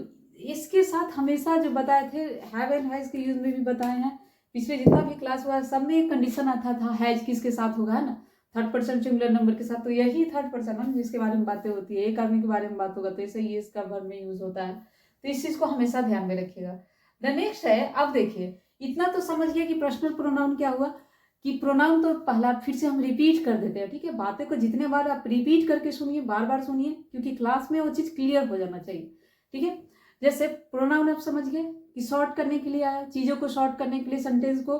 Speaker 1: इसके साथ हमेशा जो बताए थे, हैव एंड हैज के यूज में भी बताए हैं, पिछले जितना भी क्लास हुआ सब में एक कंडीशन आता था, हैज किसके साथ होगा, है ना, थर्ड पर्सन सिंगुलर नंबर के साथ। तो यही थर्ड पर्सन है जिसके बारे में बातें होती है, एक आदमी के बारे में बात होगा तो ऐसे ही इसका वर्ब में यूज होता है। तो इस चीज को हमेशा ध्यान में रखिएगा। द नेक्स्ट है, अब देखिए, इतना तो समझ गया कि पर्सनल प्रोनाउन क्या हुआ, कि प्रोनाउन तो पहला फिर से हम रिपीट कर देते हैं। ठीक है, बातें को जितने बार आप रिपीट करके सुनिए, बार बार सुनिए, क्योंकि क्लास में वो चीज क्लियर हो जाना चाहिए। ठीक है, जैसे प्रोनाउन आप समझ गए कि शॉर्ट करने के लिए आया, चीजों को शॉर्ट करने के लिए, सेंटेंस को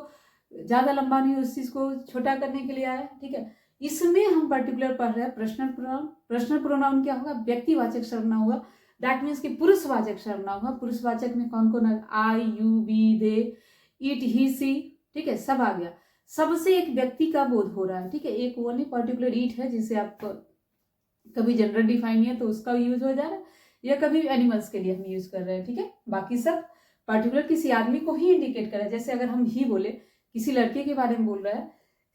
Speaker 1: ज्यादा लंबा नहीं उस चीज को छोटा करने के लिए आया। ठीक है, इसमें हम पर्टिकुलर पढ़ रहे हैं पर्सनल प्रोनाउन। पर्सनल प्रोनाउन क्या होगा, व्यक्तिवाचक सर्वनाम होगा। दैट मीन्स कि पुरुषवाचक सर्वनाम होगा। पुरुषवाचक में कौन कौन है, आई, यू, वी, दे, इट, ही, सी। ठीक है, सब आ गया। सबसे एक व्यक्ति का बोध हो रहा है। ठीक है, एक वो नहीं पर्टिकुलर इट है जिसे आप कभी जनरल डिफाइन है तो उसका यूज हो जा रहा है, या कभी एनिमल्स के लिए हम यूज कर रहे हैं। ठीक है, बाकी सब पर्टिकुलर किसी आदमी को ही इंडिकेट कर रहा है। जैसे अगर हम ही बोले किसी लड़के के बारे में बोल रहा है,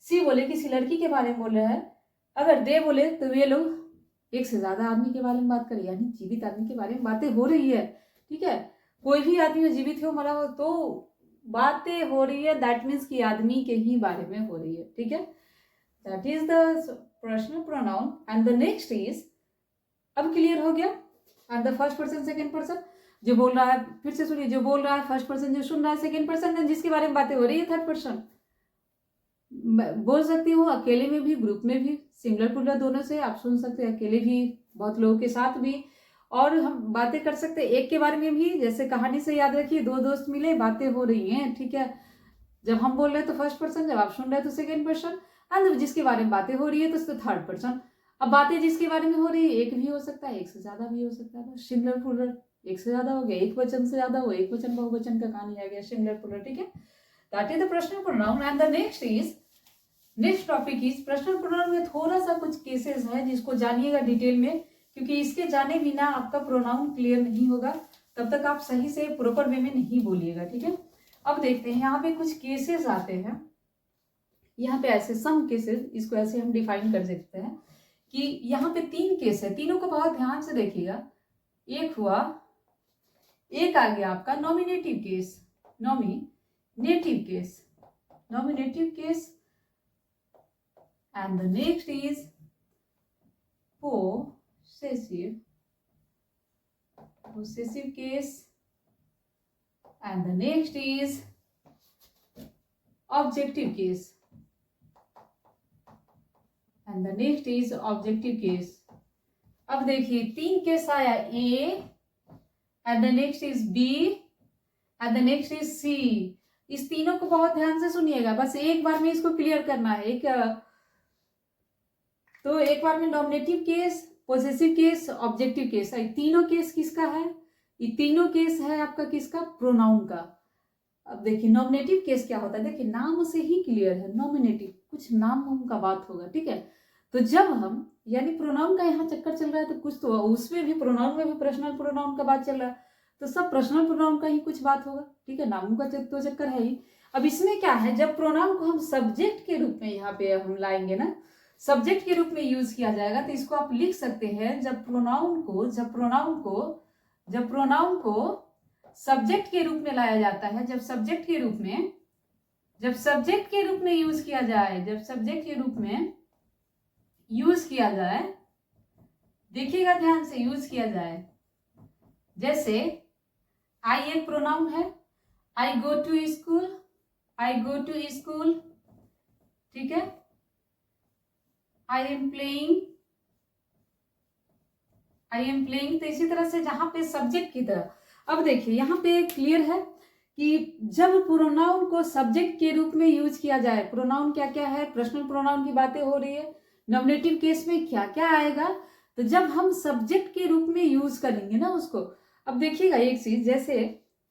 Speaker 1: सी बोले किसी लड़की के बारे में बोल रहा है, अगर दे बोले तो वे लोग एक से ज्यादा आदमी के बारे में बात करें, यानी जीवित आदमी के बारे में बातें हो रही है। ठीक है, कोई भी आदमी जीवित हो मरा हो तो बातें हो रही है, दैट मीन्स कि आदमी के ही बारे में हो रही है। ठीक है, that is the personal pronoun. And the next is, अब क्लियर हो गया, and the first person second person जो बोल रहा है, फिर से सुनिए, जो बोल रहा है फर्स्ट पर्सन, जो सुन रहा है सेकेंड पर्सन, जिसके बारे में बातें हो रही है थर्ड पर्सन। बोल सकती हूँ अकेले में भी, ग्रुप में भी, सिंगुलर प्लूरल दोनों से आप सुन सकते हैं, अकेले भी, बहुत लोगों के साथ भी, और हम बातें कर सकते हैं एक के बारे में भी। जैसे कहानी से याद रखिए, दो दोस्त मिले, बातें हो रही हैं। ठीक है, जब हम बोल रहे हैं तो फर्स्ट पर्सन, जब आप सुन रहे हैं तो सेकेंड पर्सन, एंड जिसके बारे में बातें हो रही है तो थर्ड पर्सन। अब बातें जिसके बारे में हो रही है, एक भी हो सकता है, एक से ज्यादा भी हो सकता है। सिंगुलर प्लूरल एक से ज्यादा हो गया, एक वचन से ज्यादा हो, एक वचन बहुवचन का कहानी आ गया, सिंगुलर प्लूरल। ठीक है, that is the personal pronoun. And the next topic is personal pronoun में थोड़ा सा कुछ केसेस है जिसको जानिएगा डिटेल में, क्योंकि इसके जाने बिना आपका प्रोनाउन क्लियर नहीं होगा, तब तक आप सही से प्रॉपर वे में नहीं बोलिएगा। ठीक है, अब देखते हैं यहाँ पे कुछ केसेस आते हैं। यहाँ पे ऐसे सम केसेस, इसको ऐसे हम डिफाइन कर सकते हैं कि यहाँ पे 3 केस है, तीनों को बहुत ध्यान से देखिएगा। एक हुआ, एक आ गया आपका nominative case, nominative case, and the next is possessive case, and the next is objective case, अब देखिए 3 केस आया, A and the next is B and the next is C। इस तीनों को बहुत ध्यान से सुनिएगा, बस एक बार में इसको क्लियर करना है। तो एक बार में nominative case, possessive case, objective case, तीनों केस किसका है, ये तीनों केस है आपका किसका, प्रोनाउन का। अब देखिए नॉमिनेटिव केस क्या होता है, देखिए नाम से ही क्लियर है, नॉमिनेटिव कुछ नाम वाम का बात होगा, ठीक है। तो जब हम यानी प्रोनाउन का यहाँ चक्कर चल रहा है तो कुछ तो उसमें भी प्रोनाउन में भी पर्सनल प्रोनाउन का बात चल रहा है, तो सब पर्सनल प्रोनाउन का ही कुछ बात होगा, ठीक है। नामों का तो चक्कर है ही। अब इसमें क्या है, जब प्रोनाउन को हम सब्जेक्ट के रूप में यहाँ पे हम लाएंगे ना, सब्जेक्ट के रूप में यूज किया जाएगा, तो इसको आप लिख सकते हैं जब प्रोनाउन को सब्जेक्ट के रूप में लाया जाता है, जब सब्जेक्ट के रूप में यूज किया जाए, देखिएगा ध्यान से, यूज किया जाए। जैसे आई एक प्रोनाउन है, आई गो टू स्कूल, ठीक है। आई एम प्लेइंग, तो इसी तरह से जहां पे सब्जेक्ट की तरह। अब देखिए यहाँ पे क्लियर है कि जब प्रोनाउन को सब्जेक्ट के रूप में यूज किया जाए, प्रोनाउन क्या क्या है, पर्सनल प्रोनाउन की बातें हो रही है, नॉमिनेटिव केस में क्या क्या आएगा, तो जब हम सब्जेक्ट के रूप में यूज करेंगे ना उसको। अब देखिएगा एक चीज, जैसे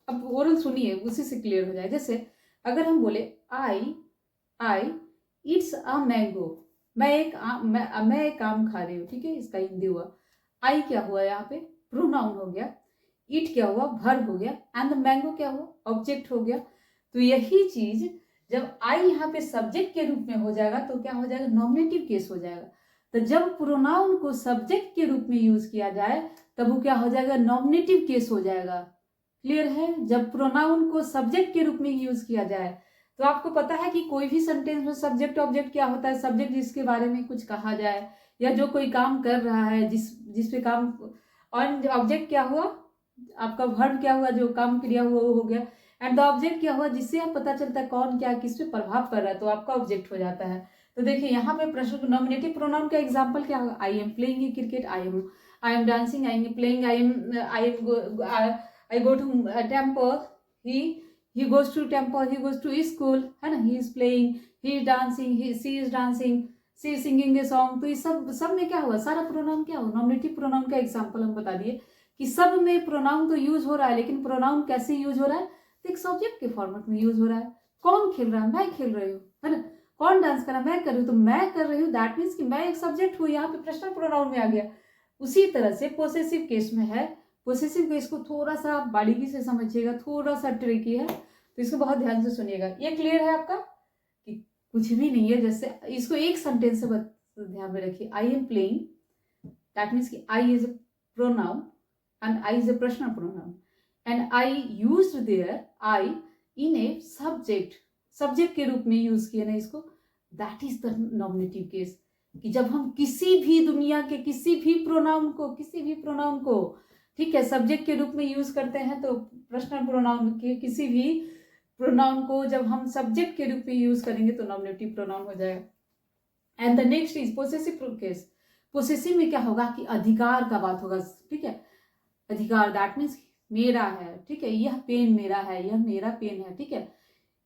Speaker 1: अब ओरल सुनिए, उसी से क्लियर हो जाए। जैसे अगर हम बोले आई इट्स अ मैंगो, मैं एक आम खा रही हूँ, ठीक है, इसका हिंदी हुआ। आई क्या हुआ यहाँ पे, प्रोनाउन हो गया। इट क्या हुआ, वर्ब हो गया। एंड द मैंगो क्या हुआ, ऑब्जेक्ट हो गया। तो यही चीज जब आई यहाँ पे सब्जेक्ट के रूप में हो जाएगा तो क्या हो जाएगा, नॉमिनेटिव केस हो जाएगा। तो जब प्रोनाउन को सब्जेक्ट के रूप में यूज किया जाए तब वो क्या हो जाएगा, नॉमिनेटिव केस हो जाएगा। क्लियर है, जब प्रोनाउन को सब्जेक्ट के रूप में यूज किया जाए तो आपको पता है कि कोई भी सेंटेंस में सब्जेक्ट ऑब्जेक्ट क्या होता है, सब्जेक्ट जिसके बारे में कुछ कहा जाए या जो कोई काम कर रहा है, जिस पे काम, और ऑब्जेक्ट क्या हुआ, आपका वर्ब क्या हुआ, जो काम क्रिया हुआ वो हो गया। एंड द ऑब्जेक्ट क्या हुआ, जिससे आप पता चलता है कौन क्या किस पे प्रभाव कर रहा है, तो आपका ऑब्जेक्ट हो जाता है। तो देखिए यहाँ पे प्रश्न नॉमिनेटिव प्रोनाउन का एग्जांपल क्या होगा, I am playing cricket, I am dancing, I am playing, I go to temple, he goes to temple, he goes to school, है ना, he is playing, he is dancing, she is dancing, she is singing a song। तो ये सब में क्या हुआ, सारा pronoun क्या हुआ, नॉमिनेटिव प्रोनाउन का एग्जांपल हम बता दिए कि सब में प्रोनाउन तो यूज हो रहा है, लेकिन प्रोनाउन कैसे यूज हो रहा है, तो एक सब्जेक्ट के फॉर्मेट में यूज हो रहा है। कौन खेल रहा है, मैं खेल रही हूँ, है ना। कौन डांस कर रहा है, मैं कर रही हूँ, तो मैं कर रही हूँ, दैट मीन्स कि मैं एक सब्जेक्ट हूँ, यहाँ पे पर्सनल प्रोनाउन में आ गया। उसी तरह से पोसेसिव केस में है, पोसेसिव केस को थोड़ा सा बारीकी से समझिएगा, थोड़ा सा ट्रिकी है, तो इसको बहुत ध्यान से सुनिएगा। ये क्लियर है आपका कि कुछ भी नहीं है, जैसे इसको एक सेंटेंस से ध्यान में रखिए, I am playing, that means कि I is a pronoun and I is a personal pronoun and I used there I in a subject के रूप में यूज किया ना इसको, that is the nominative case। कि जब हम किसी भी दुनिया के किसी भी प्रोनाउन को ठीक है सब्जेक्ट के रूप में यूज करते हैं, तो पर्सनल प्रोनाउन के किसी भी प्रोनाउन को जब हम सब्जेक्ट के रूप में यूज करेंगे तो नॉमिनेटिव प्रोनाउन हो जाएगा। And the next is possessive case. Possessive में क्या होगा कि अधिकार का बात होगा, ठीक है, अधिकार, दैट मीन्स मेरा है, ठीक है, यह पेन मेरा है, यह मेरा पेन है, ठीक है,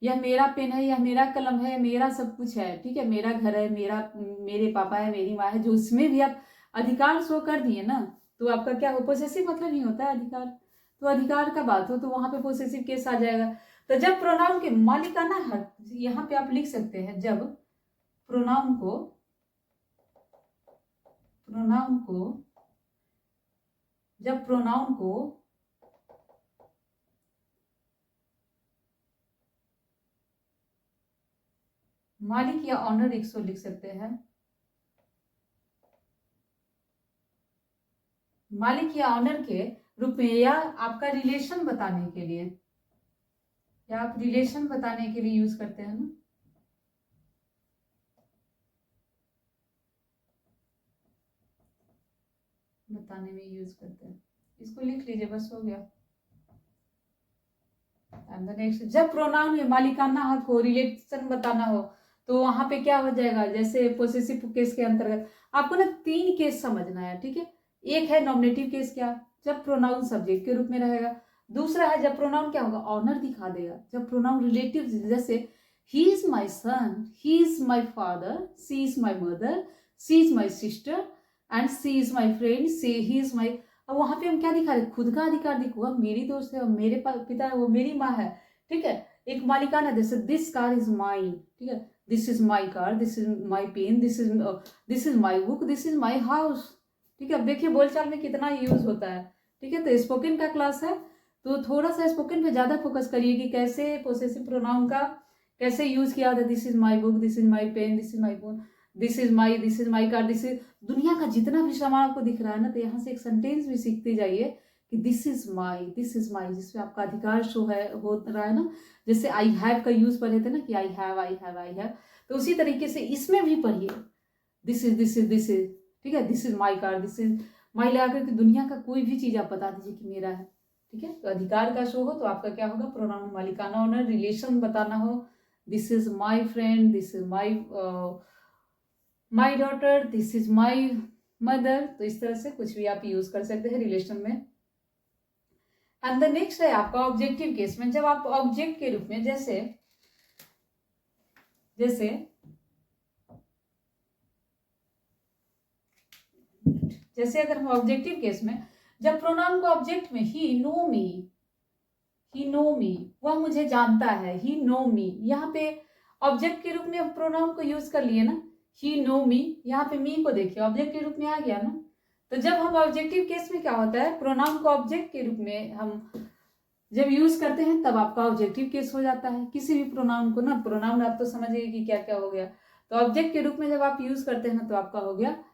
Speaker 1: यह मेरा पेन है, यह मेरा कलम है, मेरा सब कुछ है, ठीक है, मेरा घर है, मेरे पापा है, मेरी माँ है, जो उसमें भी आप अधिकार शो कर दिए ना, तो आपका क्या हो, पोसेसिव मतलब नहीं होता है अधिकार। तो अधिकार का बात हो तो वहां पे पोसेसिव केस आ जाएगा। तो जब प्रोनाउन के मालिकाना हक, यहाँ पे आप लिख सकते हैं, जब प्रोनाउन को मालिक या ऑनर एक सौ लिख सकते हैं, मालिक या ऑनर के रूप में, या आपका रिलेशन बताने के लिए, या आप रिलेशन बताने के लिए यूज करते हैं ना, बताने में यूज करते हैं, इसको लिख लीजिए, बस हो गया। एंड द नेक्स्ट, जब प्रोनाउन में मालिकाना हक हो, रिलेशन बताना हो, तो वहां पे क्या हो जाएगा, जैसे पोसेसिव केस के अंतर्गत आपको ना 3 केस समझना है, ठीक है। एक है नॉमिनेटिव केस, क्या, जब प्रोनाउन सब्जेक्ट के रूप में रहेगा। दूसरा है जब प्रोनाउन क्या होगा, ऑनर दिखा देगा। जब प्रोनाउन रिलेटिव, जैसे he is my son, he is my father, she is my mother, she is my sister and she is my friend, he is my. अब वहां पे हम क्या दिखा रहे, खुद का अधिकार दिखो, मेरी दोस्त है, मेरे पिता है, वो मेरी माँ है, ठीक है, एक मालिकाना, जैसे दिस कार इज माइन, ठीक है, this is my car, this is my pen, this is my book, this is my house. ठीक है, अब देखिए बोलचाल में कितना यूज होता है। ठीक है, तो स्पोकन का क्लास है, तो थोड़ा सा स्पोकन पे ज्यादा फोकस करिए कि कैसे पोसेसिव प्रोनाउन का कैसे यूज किया होता है। This is my book, this is my pen, this is my phone, this is my car, this is, दुनिया का जितना भी सामान आपको दिख रहा है ना, तो यहाँ से एक सेंटेंस भी सीखते जाइए कि दिस इज माई, जिसमें आपका अधिकार शो है हो रहा है ना। जैसे आई हैव का यूज पढ़े थे ना कि आई हैव, तो उसी तरीके से इसमें भी पढ़िए दिस इज। ठीक है, this is my car, this is माई, लगा करके दुनिया का कोई भी चीज आप बता दीजिए कि मेरा है। ठीक है, तो अधिकार का शो हो तो आपका क्या होगा, प्रोनाउन मालिकाना ऑनर, रिलेशन बताना हो, this is my friend, this is my daughter, this is my mother. तो इस तरह से कुछ भी आप यूज कर सकते हैं रिलेशन में। एंड द नेक्स्ट है आपका ऑब्जेक्टिव केस में। जब आप ऑब्जेक्ट के रूप में जैसे अगर हम ऑब्जेक्टिव केस में जब प्रोनाउन को ऑब्जेक्ट में ही नो मी, वह मुझे जानता है, ही नो मी, यहाँ पे ऑब्जेक्ट के रूप में प्रोनाउन को यूज कर लिए ना, ही नो मी, यहाँ पे मी को देखिए ऑब्जेक्ट के रूप में आ गया ना। तो जब हम ऑब्जेक्टिव केस में क्या होता है, प्रोनाउन को ऑब्जेक्ट के रूप में हम जब यूज करते हैं तब आपका ऑब्जेक्टिव केस हो जाता है। किसी भी प्रोनाउन को ना, प्रोनाउन आप तो समझिए कि क्या क्या हो गया, तो ऑब्जेक्ट के रूप में जब आप यूज करते हैं ना तो आपका हो गया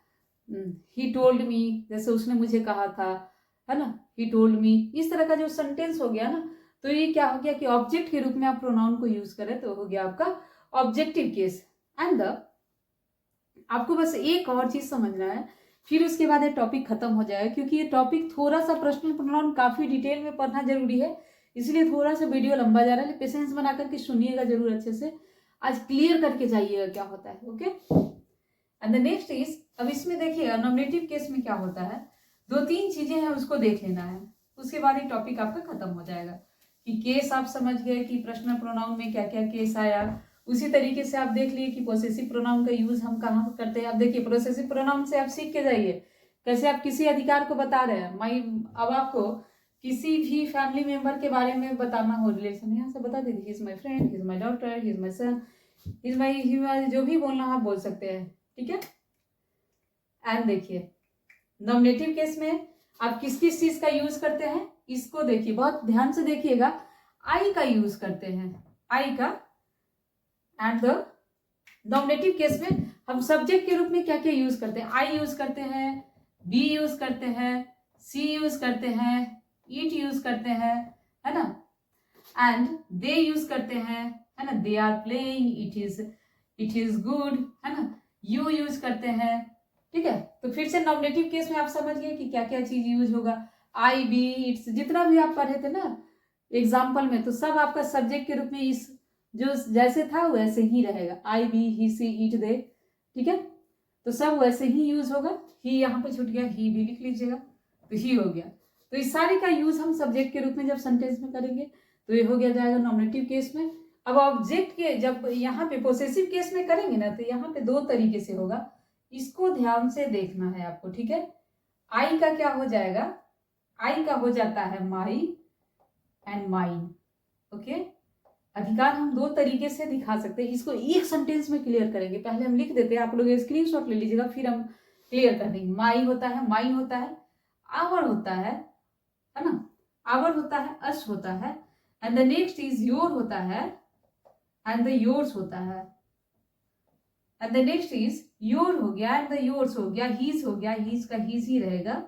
Speaker 1: ही टोल्ड मी, जैसे उसने मुझे कहा था, है ना, ही टोल्ड मी, इस तरह का जो सेंटेंस हो गया ना, तो ये क्या हो गया कि ऑब्जेक्ट के रूप में आप प्रोनाउन को यूज करें तो हो गया आपका ऑब्जेक्टिव केस। एंड आपको बस एक और चीज समझना है, फिर उसके बाद ये टॉपिक खत्म हो जाएगा, क्योंकि ये टॉपिक थोड़ा सा पर्सनल प्रोनाउन काफी डिटेल में पढ़ना जरूरी है, इसलिए थोड़ा सा वीडियो लंबा जा रहा है। पेशेंस बना करके सुनिएगा जरूर अच्छे से, आज क्लियर करके जाइएगा क्या होता है। Okay, and the next is, अब इसमें देखिएगा नॉमिनेटिव केस में क्या होता है, 2-3 चीजें हैं उसको देख लेना है, उसके बाद ये टॉपिक आपका खत्म हो जाएगा कि केस आप समझ गए कि पर्सनल प्रोनाउन में क्या क्या केस आया। उसी तरीके से आप देख लिए कि पोसेसिव प्रोनाउन का यूज हम कहाँ करते हैं। अब देखिए पोसेसिव प्रोनाउन से आप सीख के जाइए कैसे आप किसी अधिकार को बता रहे हैं। अब आपको किसी भी फैमिली मेंबर के बारे में बताना हो, रिलेशन, यहाँ से बता दीजिए he is my friend, he is my daughter, he is my son, he is my, जो भी बोलना आप बोल सकते हैं। ठीक है, एंड देखिए नॉमिनेटिव केस में आप किस किस चीज का यूज करते हैं, इसको देखिए, बहुत ध्यान से देखिएगा। आई का यूज करते हैं, आई का। एंड द नॉमिनेटिव केस में हम सब्जेक्ट के रूप में क्या क्या यूज करते हैं, आई यूज करते हैं, बी यूज करते हैं, सी यूज करते हैं, इट यूज करते हैं, है ना, एंड दे यूज करते हैं, है ना, they are playing, it is good, है ना, यू यूज करते हैं। ठीक है, तो फिर से नॉमिनेटिव केस में आप समझ गए कि क्या क्या चीज यूज होगा, आई, बी, इट्स, जितना भी आप पढ़े थे ना एग्जाम्पल में, तो सब आपका सब्जेक्ट के रूप में इस जो जैसे था वैसे ही रहेगा, आई, बी, ही, सी, इट, दे। ठीक है, तो सब वैसे ही यूज होगा। ही यहाँ पे छूट गया, ही भी लिख लीजिएगा, तो ही हो गया। तो इस सारे का यूज हम सब्जेक्ट के रूप में जब सेंटेंस में करेंगे तो ये हो गया जाएगा नॉमिनेटिव केस में। अब ऑब्जेक्ट के जब यहाँ पे पोसेसिव केस में करेंगे ना, तो यहाँ पे 2 तरीके से होगा, इसको ध्यान से देखना है आपको। ठीक है, आई का क्या हो जाएगा, आई का हो जाता है माई एंड माइन। ओके, अधिकार हम 2 तरीके से दिखा सकते हैं, इसको एक सेंटेंस में क्लियर करेंगे। पहले हम लिख देते हैं, आप लोग स्क्रीनशॉट ले लीजिएगा, फिर हम क्लियर कर देंगे। माई होता है, माइन होता है, आवर होता है ना, आवर होता है, अस होता है, and the next is your होता है, एंड द योर्स होता है, and the next is your हो गया, एंड द योर्स हो गया, हीज हो गया, हीज का हीज ही रहेगा,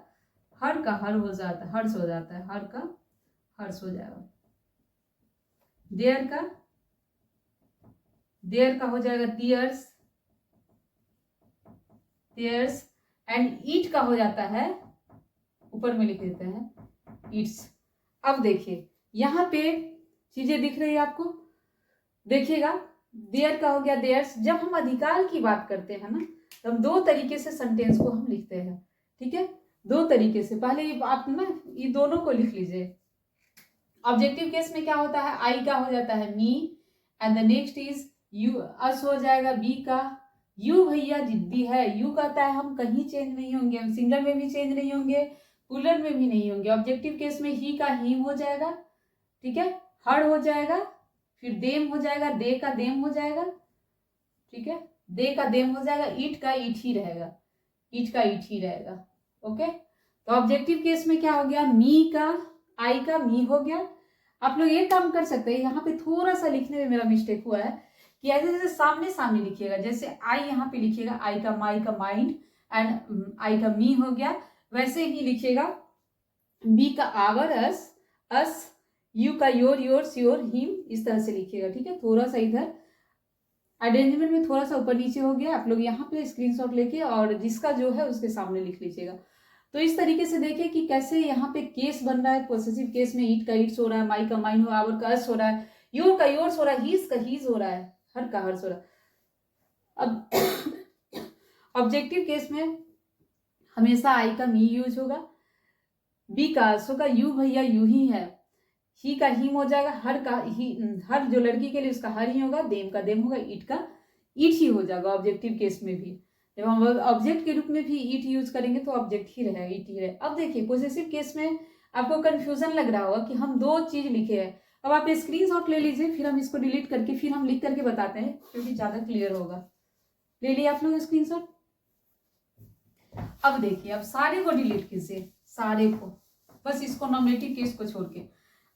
Speaker 1: हर का हर हो जाता है, हर्ष हो जाता है, हर का हर्ष हो जाएगा, देयर का हो जाएगा देयर्स, एंड ईट का हो जाता है, ऊपर में लिख देते हैं इट्स। अब देखिए यहाँ पे चीजें दिख रही है आपको, देखिएगा, देयर का हो गया देयर्स। जब हम अधिकार की बात करते हैं ना, तो हम 2 तरीके से सेंटेंस को हम लिखते हैं। ठीक है, 2 तरीके से, पहले आप ना ये दोनों को लिख लीजिए। ऑब्जेक्टिव केस में क्या होता है, आई का हो जाता है me, and the next is you, us हो जाएगा बी का, यू भैया जिद्दी है, यू कहता है हम कहीं चेंज नहीं होंगे, हम सिंगल में भी चेंज नहीं होंगे, प्लूरल में भी नहीं होंगे। ऑब्जेक्टिव केस में ही का हिम हो जाएगा, ठीक है, हर हो जाएगा, फिर देम हो जाएगा, दे का देम हो जाएगा, ठीक है, दे का देम हो जाएगा, ईट का ईट ही रहेगा, ईट का ईट ही रहेगा। ओके, तो ऑब्जेक्टिव केस में क्या हो गया, मी का आई का मी हो गया। आप लोग ये काम कर सकते हैं, यहाँ पे थोड़ा सा लिखने में मेरा मिस्टेक हुआ है कि ऐसे जैसे सामने सामने लिखिएगा, जैसे आई यहाँ पे लिखिएगा, आई का माई का माइंड एंड आई का मी हो गया, वैसे ही लिखिएगा बी का आवर अस, यू का योर योर्स योर हिम, इस तरह से लिखिएगा। ठीक है, थोड़ा सा इधर अरेंजमेंट में थोड़ा सा ऊपर नीचे हो गया, आप लोग यहाँ पे स्क्रीनशॉट लेके और जिसका जो है उसके सामने लिख लीजिएगा। तो इस तरीके से देखिए कि कैसे यहाँ पे केस बन रहा है। पॉसेसिव केस में ईट का ईट्स हो रहा है, माई का माइन हो, आवर का अस हो रहा है, योर का योर्स हो रहा है, हीज का हीज हो रहा है, हर का हर्स हो रहा है। अब ऑब्जेक्टिव केस में हमेशा आई का मी यूज होगा, बी का अस होगा, यू भैया यू ही है, ही का हिम हो जाएगा, हर का ही, हर जो लड़की के लिए उसका हर ही होगा, देम का देम होगा, ईट का ईट ही हो जाएगा ऑब्जेक्टिव केस में भी। जब हम ऑब्जेक्ट के रूप में भी ईट यूज करेंगे तो ऑब्जेक्ट ही रहेगा, ईट ही रहेगा। अब देखिए पॉसेसिव केस में आपको कंफ्यूजन लग रहा होगा कि हम दो चीज लिखे हैं। अब आप स्क्रीनशॉट ले लीजिए, फिर हम इसको डिलीट करके फिर हम लिख करके बताते हैं, क्योंकि ज्यादा क्लियर होगा। ले लिया आप लोग स्क्रीनशॉट। अब देखिए, अब सारे को डिलीट कीजिए, सारे को, बस इसको नॉमिनेटिव केस को छोड़ के।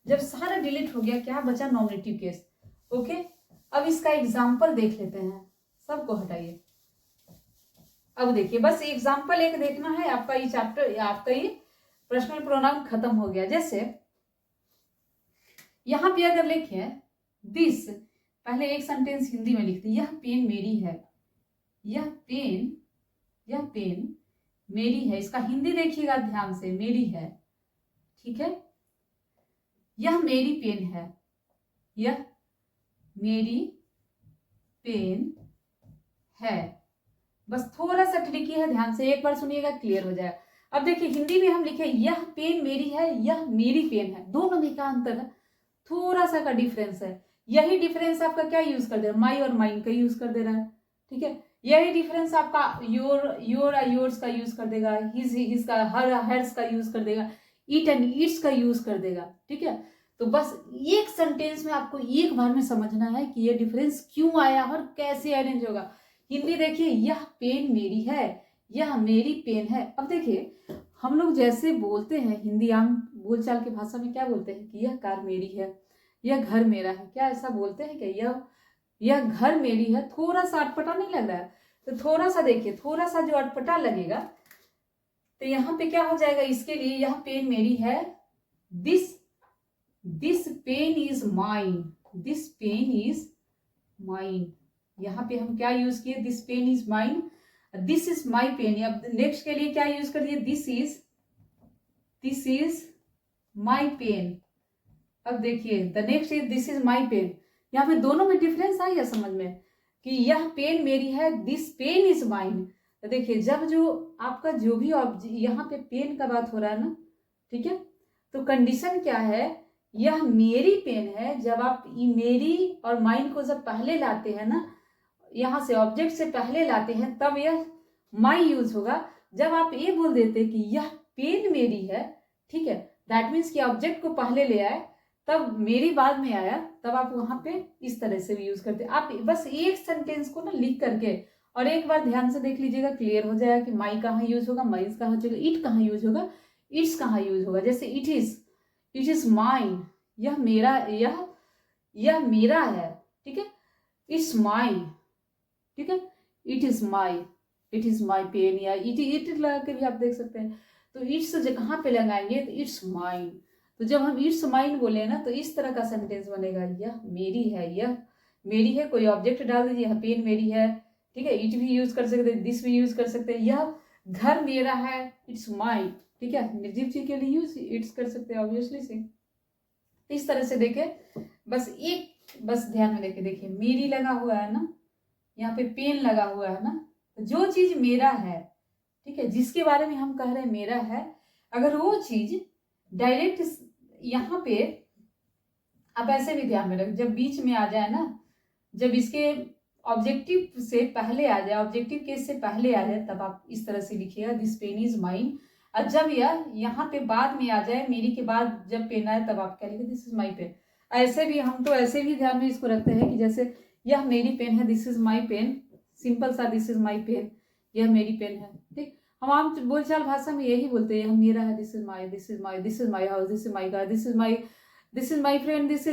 Speaker 1: जब सारा डिलीट हो गया, क्या बचा, नॉमिनेटिव केस। ओके, अब इसका एग्जाम्पल देख लेते हैं, सबको हटाइए। अब देखिए, बस एग्जाम्पल एक देखना है, आपका ये चैप्टर, आपका ये पर्सनल प्रोनाउन खत्म हो गया। जैसे यहां पे अगर लिखे दिस, पहले एक सेंटेंस हिंदी में लिख दी, यह पेन मेरी है, यह पेन मेरी है। इसका हिंदी देखिएगा ध्यान से, मेरी है, ठीक है। यह मेरी पेन है, यह मेरी पेन है। बस थोड़ा सा ट्रिकी है, ध्यान से एक बार सुनिएगा, क्लियर हो जाएगा। अब देखिए हिंदी में हम लिखे यह पेन मेरी है, यह मेरी पेन है, दोनों में क्या अंतर है, थोड़ा सा का डिफरेंस है। यही डिफरेंस आपका क्या यूज कर दे रहा है, माई और माइन का यूज कर दे रहा है, ठीक है। यही डिफरेंस आपका योर्स का यूज कर देगा, हिज का, हर्स का यूज कर देगा, ईट एंड ईट्स का यूज कर देगा, ठीक है। तो बस एक सेंटेंस में आपको एक बार में समझना है कि ये डिफरेंस क्यों आया और कैसे अरेंज होगा। हिंदी देखिए, यह पेन मेरी है, यह मेरी पेन है। अब देखिए हम लोग जैसे बोलते हैं हिंदी आम बोलचाल की भाषा में, क्या बोलते हैं कि यह कार मेरी है, यह घर मेरा है, क्या ऐसा बोलते हैं क्या, यह घर मेरी है। थोड़ा सा अटपटा नहीं लग रहा है, तो थोड़ा सा देखिए, थोड़ा सा जो अटपटा लगेगा तो यहाँ पे क्या हो जाएगा, इसके लिए यह पेन मेरी है, this pen is mine, this pen is mine. यहाँ पे हम क्या यूज किए, this pen is mine, this is my pen. अब नेक्स्ट के लिए क्या यूज कर दिए, दिस इज माई पेन। अब देखिए the next is this is my pen. यहाँ पे दोनों में डिफरेंस आया समझ में कि यह पेन मेरी है, दिस पेन इज माइन। तो देखिए जब जो आपका जो भी यहाँ पे पेन का बात हो रहा है ना, ठीक है, तो कंडीशन क्या है, यह मेरी पेन है। जब आप मेरी और माइन को जब पहले लाते हैं ना, यहाँ से ऑब्जेक्ट से पहले लाते हैं, तब यह माई यूज होगा। जब आप ये बोल देते कि यह पेन मेरी है, ठीक है, दैट मीन्स कि ऑब्जेक्ट को पहले ले आए, तब मेरी बाद में आया, तब आप वहां पे इस तरह से भी यूज करते। आप बस एक सेंटेंस को ना लिख करके और एक बार ध्यान से देख लीजिएगा, क्लियर हो जाएगा कि माई कहाँ यूज होगा, माइज कहाँ यूज होगा, इट कहाँ यूज होगा, इट्स कहाँ यूज होगा। जैसे इट इज माइन, यह मेरा, यह मेरा है, ठीक है, इट्स माइन, ठीक है, इट इज माई पेन, या इट लगा के भी आप देख सकते हैं। तो इट्स कहाँ पे लगाएंगे, तो इट्स माइन। तो जब हम इट्स माइन बोले ना, तो इस तरह का सेंटेंस बनेगा, यह मेरी है, यह मेरी है, कोई ऑब्जेक्ट डाल दीजिए, यह पेन मेरी है, ठीक है, इट भी यूज कर सकते हैं, दिस भी यूज कर सकते हैं, यह घर मेरा है, इट्स माइन, ठीक है। निर्जीव चीज के लिए यूज इट्स कर सकते हैं ऑब्वियसली से। इस तरह से देखे, बस ध्यान में देखे, देखिए मेरी लगा हुआ है ना, यहाँ पे पेन लगा हुआ है ना, जो चीज मेरा है, ठीक है, जिसके बारे में हम कह रहे हैं मेरा है, अगर वो चीज डायरेक्ट यहाँ पे आप ऐसे भी ध्यान में रखें, जब बीच में आ जाए ना, जब इसके ऑब्जेक्टिव से पहले आ जाए, ऑब्जेक्टिव केस से पहले आ जाए, तब आप इस तरह से लिखिएगा, दिस पेन इज माइन। और जब यह यहाँ पे बाद में आ जाए, मेरी के बाद जब पेन आए, तब आप क्या लिखें, दिस इज माई पेन। ऐसे भी हम तो ऐसे भी ध्यान में इसको रखते हैं कि जैसे यह मेरी पेन है, this is my pen, simple सा दिस इज माई पेन, यह मेरी पेन है। ठीक, हम आम बोलचाल भाषा में यही बोलते हैं, यह मेरा है, this is my, this is my, this is my house, this is my car, this is my, this is my friend, this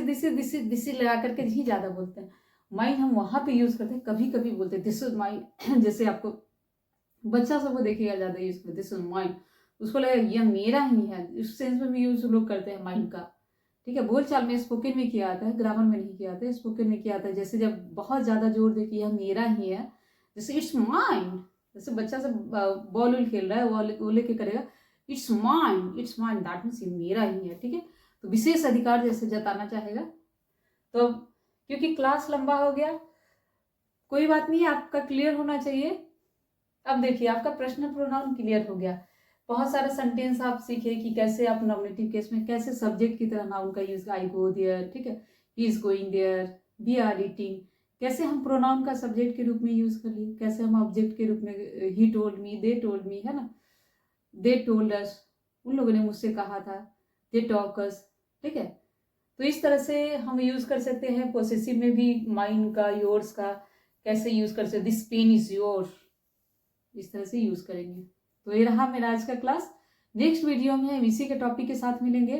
Speaker 1: is लगा करके ही ज्यादा बोलते हैं। माइन हम वहां पे यूज करते हैं, कभी कभी बोलते हैं दिस इज माई। जैसे आपको बच्चा सब को देखिएगा ज्यादा यूज करते, दिस इज माइन, उसको लगेगा यह मेरा ही है, इस सेंस में भी यूज लोग करते हैं माइन का। ठीक है, बोलचाल में स्पोकन में किया आता है, ग्रामर में नहीं किया आता है, स्पोकन में किया आता है। जैसे जब बहुत ज्यादा जोर दे कि यह मेरा ही है, जैसे इट्स माइन, जैसे बच्चा से बॉल उल खेल रहा है, वो लेके करेगा it's mine, it's mine, that means ये मेरा ही है। ठीक है, तो विशेष अधिकार जैसे जताना चाहेगा। तो क्योंकि क्लास लंबा हो गया, कोई बात नहीं, आपका क्लियर होना चाहिए। अब देखिए, आपका पर्सनल प्रोनाउन क्लियर हो गया, बहुत सारे सेंटेंस आप सीखे कि कैसे आप नॉमिनेटिव केस में कैसे सब्जेक्ट की तरह नाउन का यूज, आई गो देयर, ठीक है, he is going there, we are eating, कैसे हम प्रोनाउन का सब्जेक्ट के रूप में यूज कर लिए, कैसे हम ऑब्जेक्ट के रूप में, he told me, they told me, है ना, दे टोल्ड अस, उन लोगों ने मुझसे कहा था, दे टॉक अस। ठीक है, तो इस तरह से हम यूज कर सकते हैं। पोसेसिव में भी माइन का, योर्स का कैसे यूज कर सकते, दिस पेन इज योर, इस तरह से यूज करेंगे। तो ये रहा मेरा आज का क्लास। नेक्स्ट वीडियो में हम इसी के टॉपिक के साथ मिलेंगे,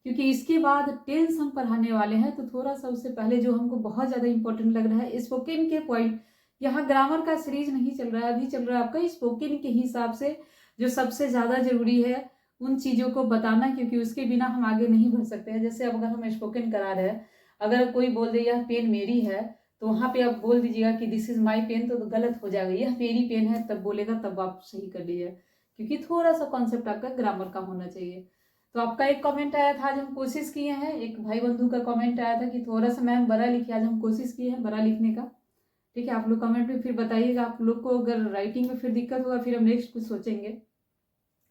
Speaker 1: क्योंकि इसके बाद टेंस हम पढ़ाने वाले हैं। तो थोड़ा सा उससे पहले जो हमको बहुत ज्यादा इंपॉर्टेंट लग रहा है, स्पोकन के पॉइंट, यहाँ ग्रामर का सीरीज नहीं चल रहा है, अभी चल रहा है आपका स्पोकन के हिसाब से जो सबसे ज्यादा जरूरी है उन चीजों को बताना, क्योंकि उसके बिना हम आगे नहीं बढ़ सकते हैं। जैसे अब अगर हम स्पोकन करा रहे हैं, अगर कोई बोल दे यह पेन मेरी है, तो वहां पे आप बोल दीजिएगा कि दिस इज माई पेन, तो गलत हो जाएगा, यह मेरी पेन है तब बोलेगा, तब आप सही कर लीजिए, क्योंकि थोड़ा सा कॉन्सेप्ट आपका ग्रामर का होना चाहिए। तो आपका एक कमेंट आया था, आज हम कोशिश किए हैं, एक भाई बंधु का कमेंट आया था कि थोड़ा सा मैम बड़ा लिखिए, आज हम कोशिश किए हैं बड़ा लिखने का। ठीक है, आप लोग कमेंट में फिर बताइएगा, आप लोग को अगर राइटिंग में फिर दिक्कत होगा फिर हम नेक्स्ट कुछ सोचेंगे।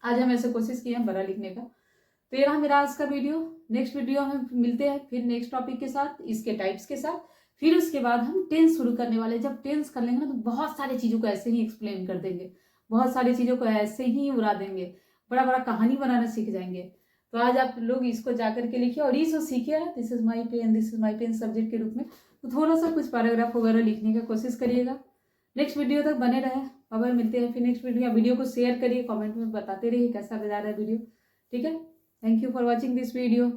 Speaker 1: आज हम ऐसे कोशिश किए हैं बड़ा लिखने का। तो ये रहा मेरा आज का वीडियो। नेक्स्ट वीडियो में मिलते हैं फिर नेक्स्ट टॉपिक के साथ, इसके टाइप्स के साथ। फिर उसके बाद हम टेंस शुरू करने वाले हैं। जब टेंस कर लेंगे ना, तो बहुत सारी चीजों को ऐसे ही एक्सप्लेन कर देंगे, बहुत सारी चीजों को ऐसे ही उड़ा देंगे, बड़ा बड़ा कहानी बनाना सीख जाएंगे। तो आज आप लोग इसको जाकर के लिखिए और इसको सीखिए, this is my pen, this is my pen subject के रूप में। तो थोड़ा सा कुछ पैराग्राफ वगैरह लिखने का कोशिश करिएगा। नेक्स्ट वीडियो तक बने रहे, अब मिलते हैं फिर नेक्स्ट वीडियो को शेयर करिए, कमेंट में बताते रहिए कैसा जा रहा है वीडियो। ठीक है, thank you for watching this video.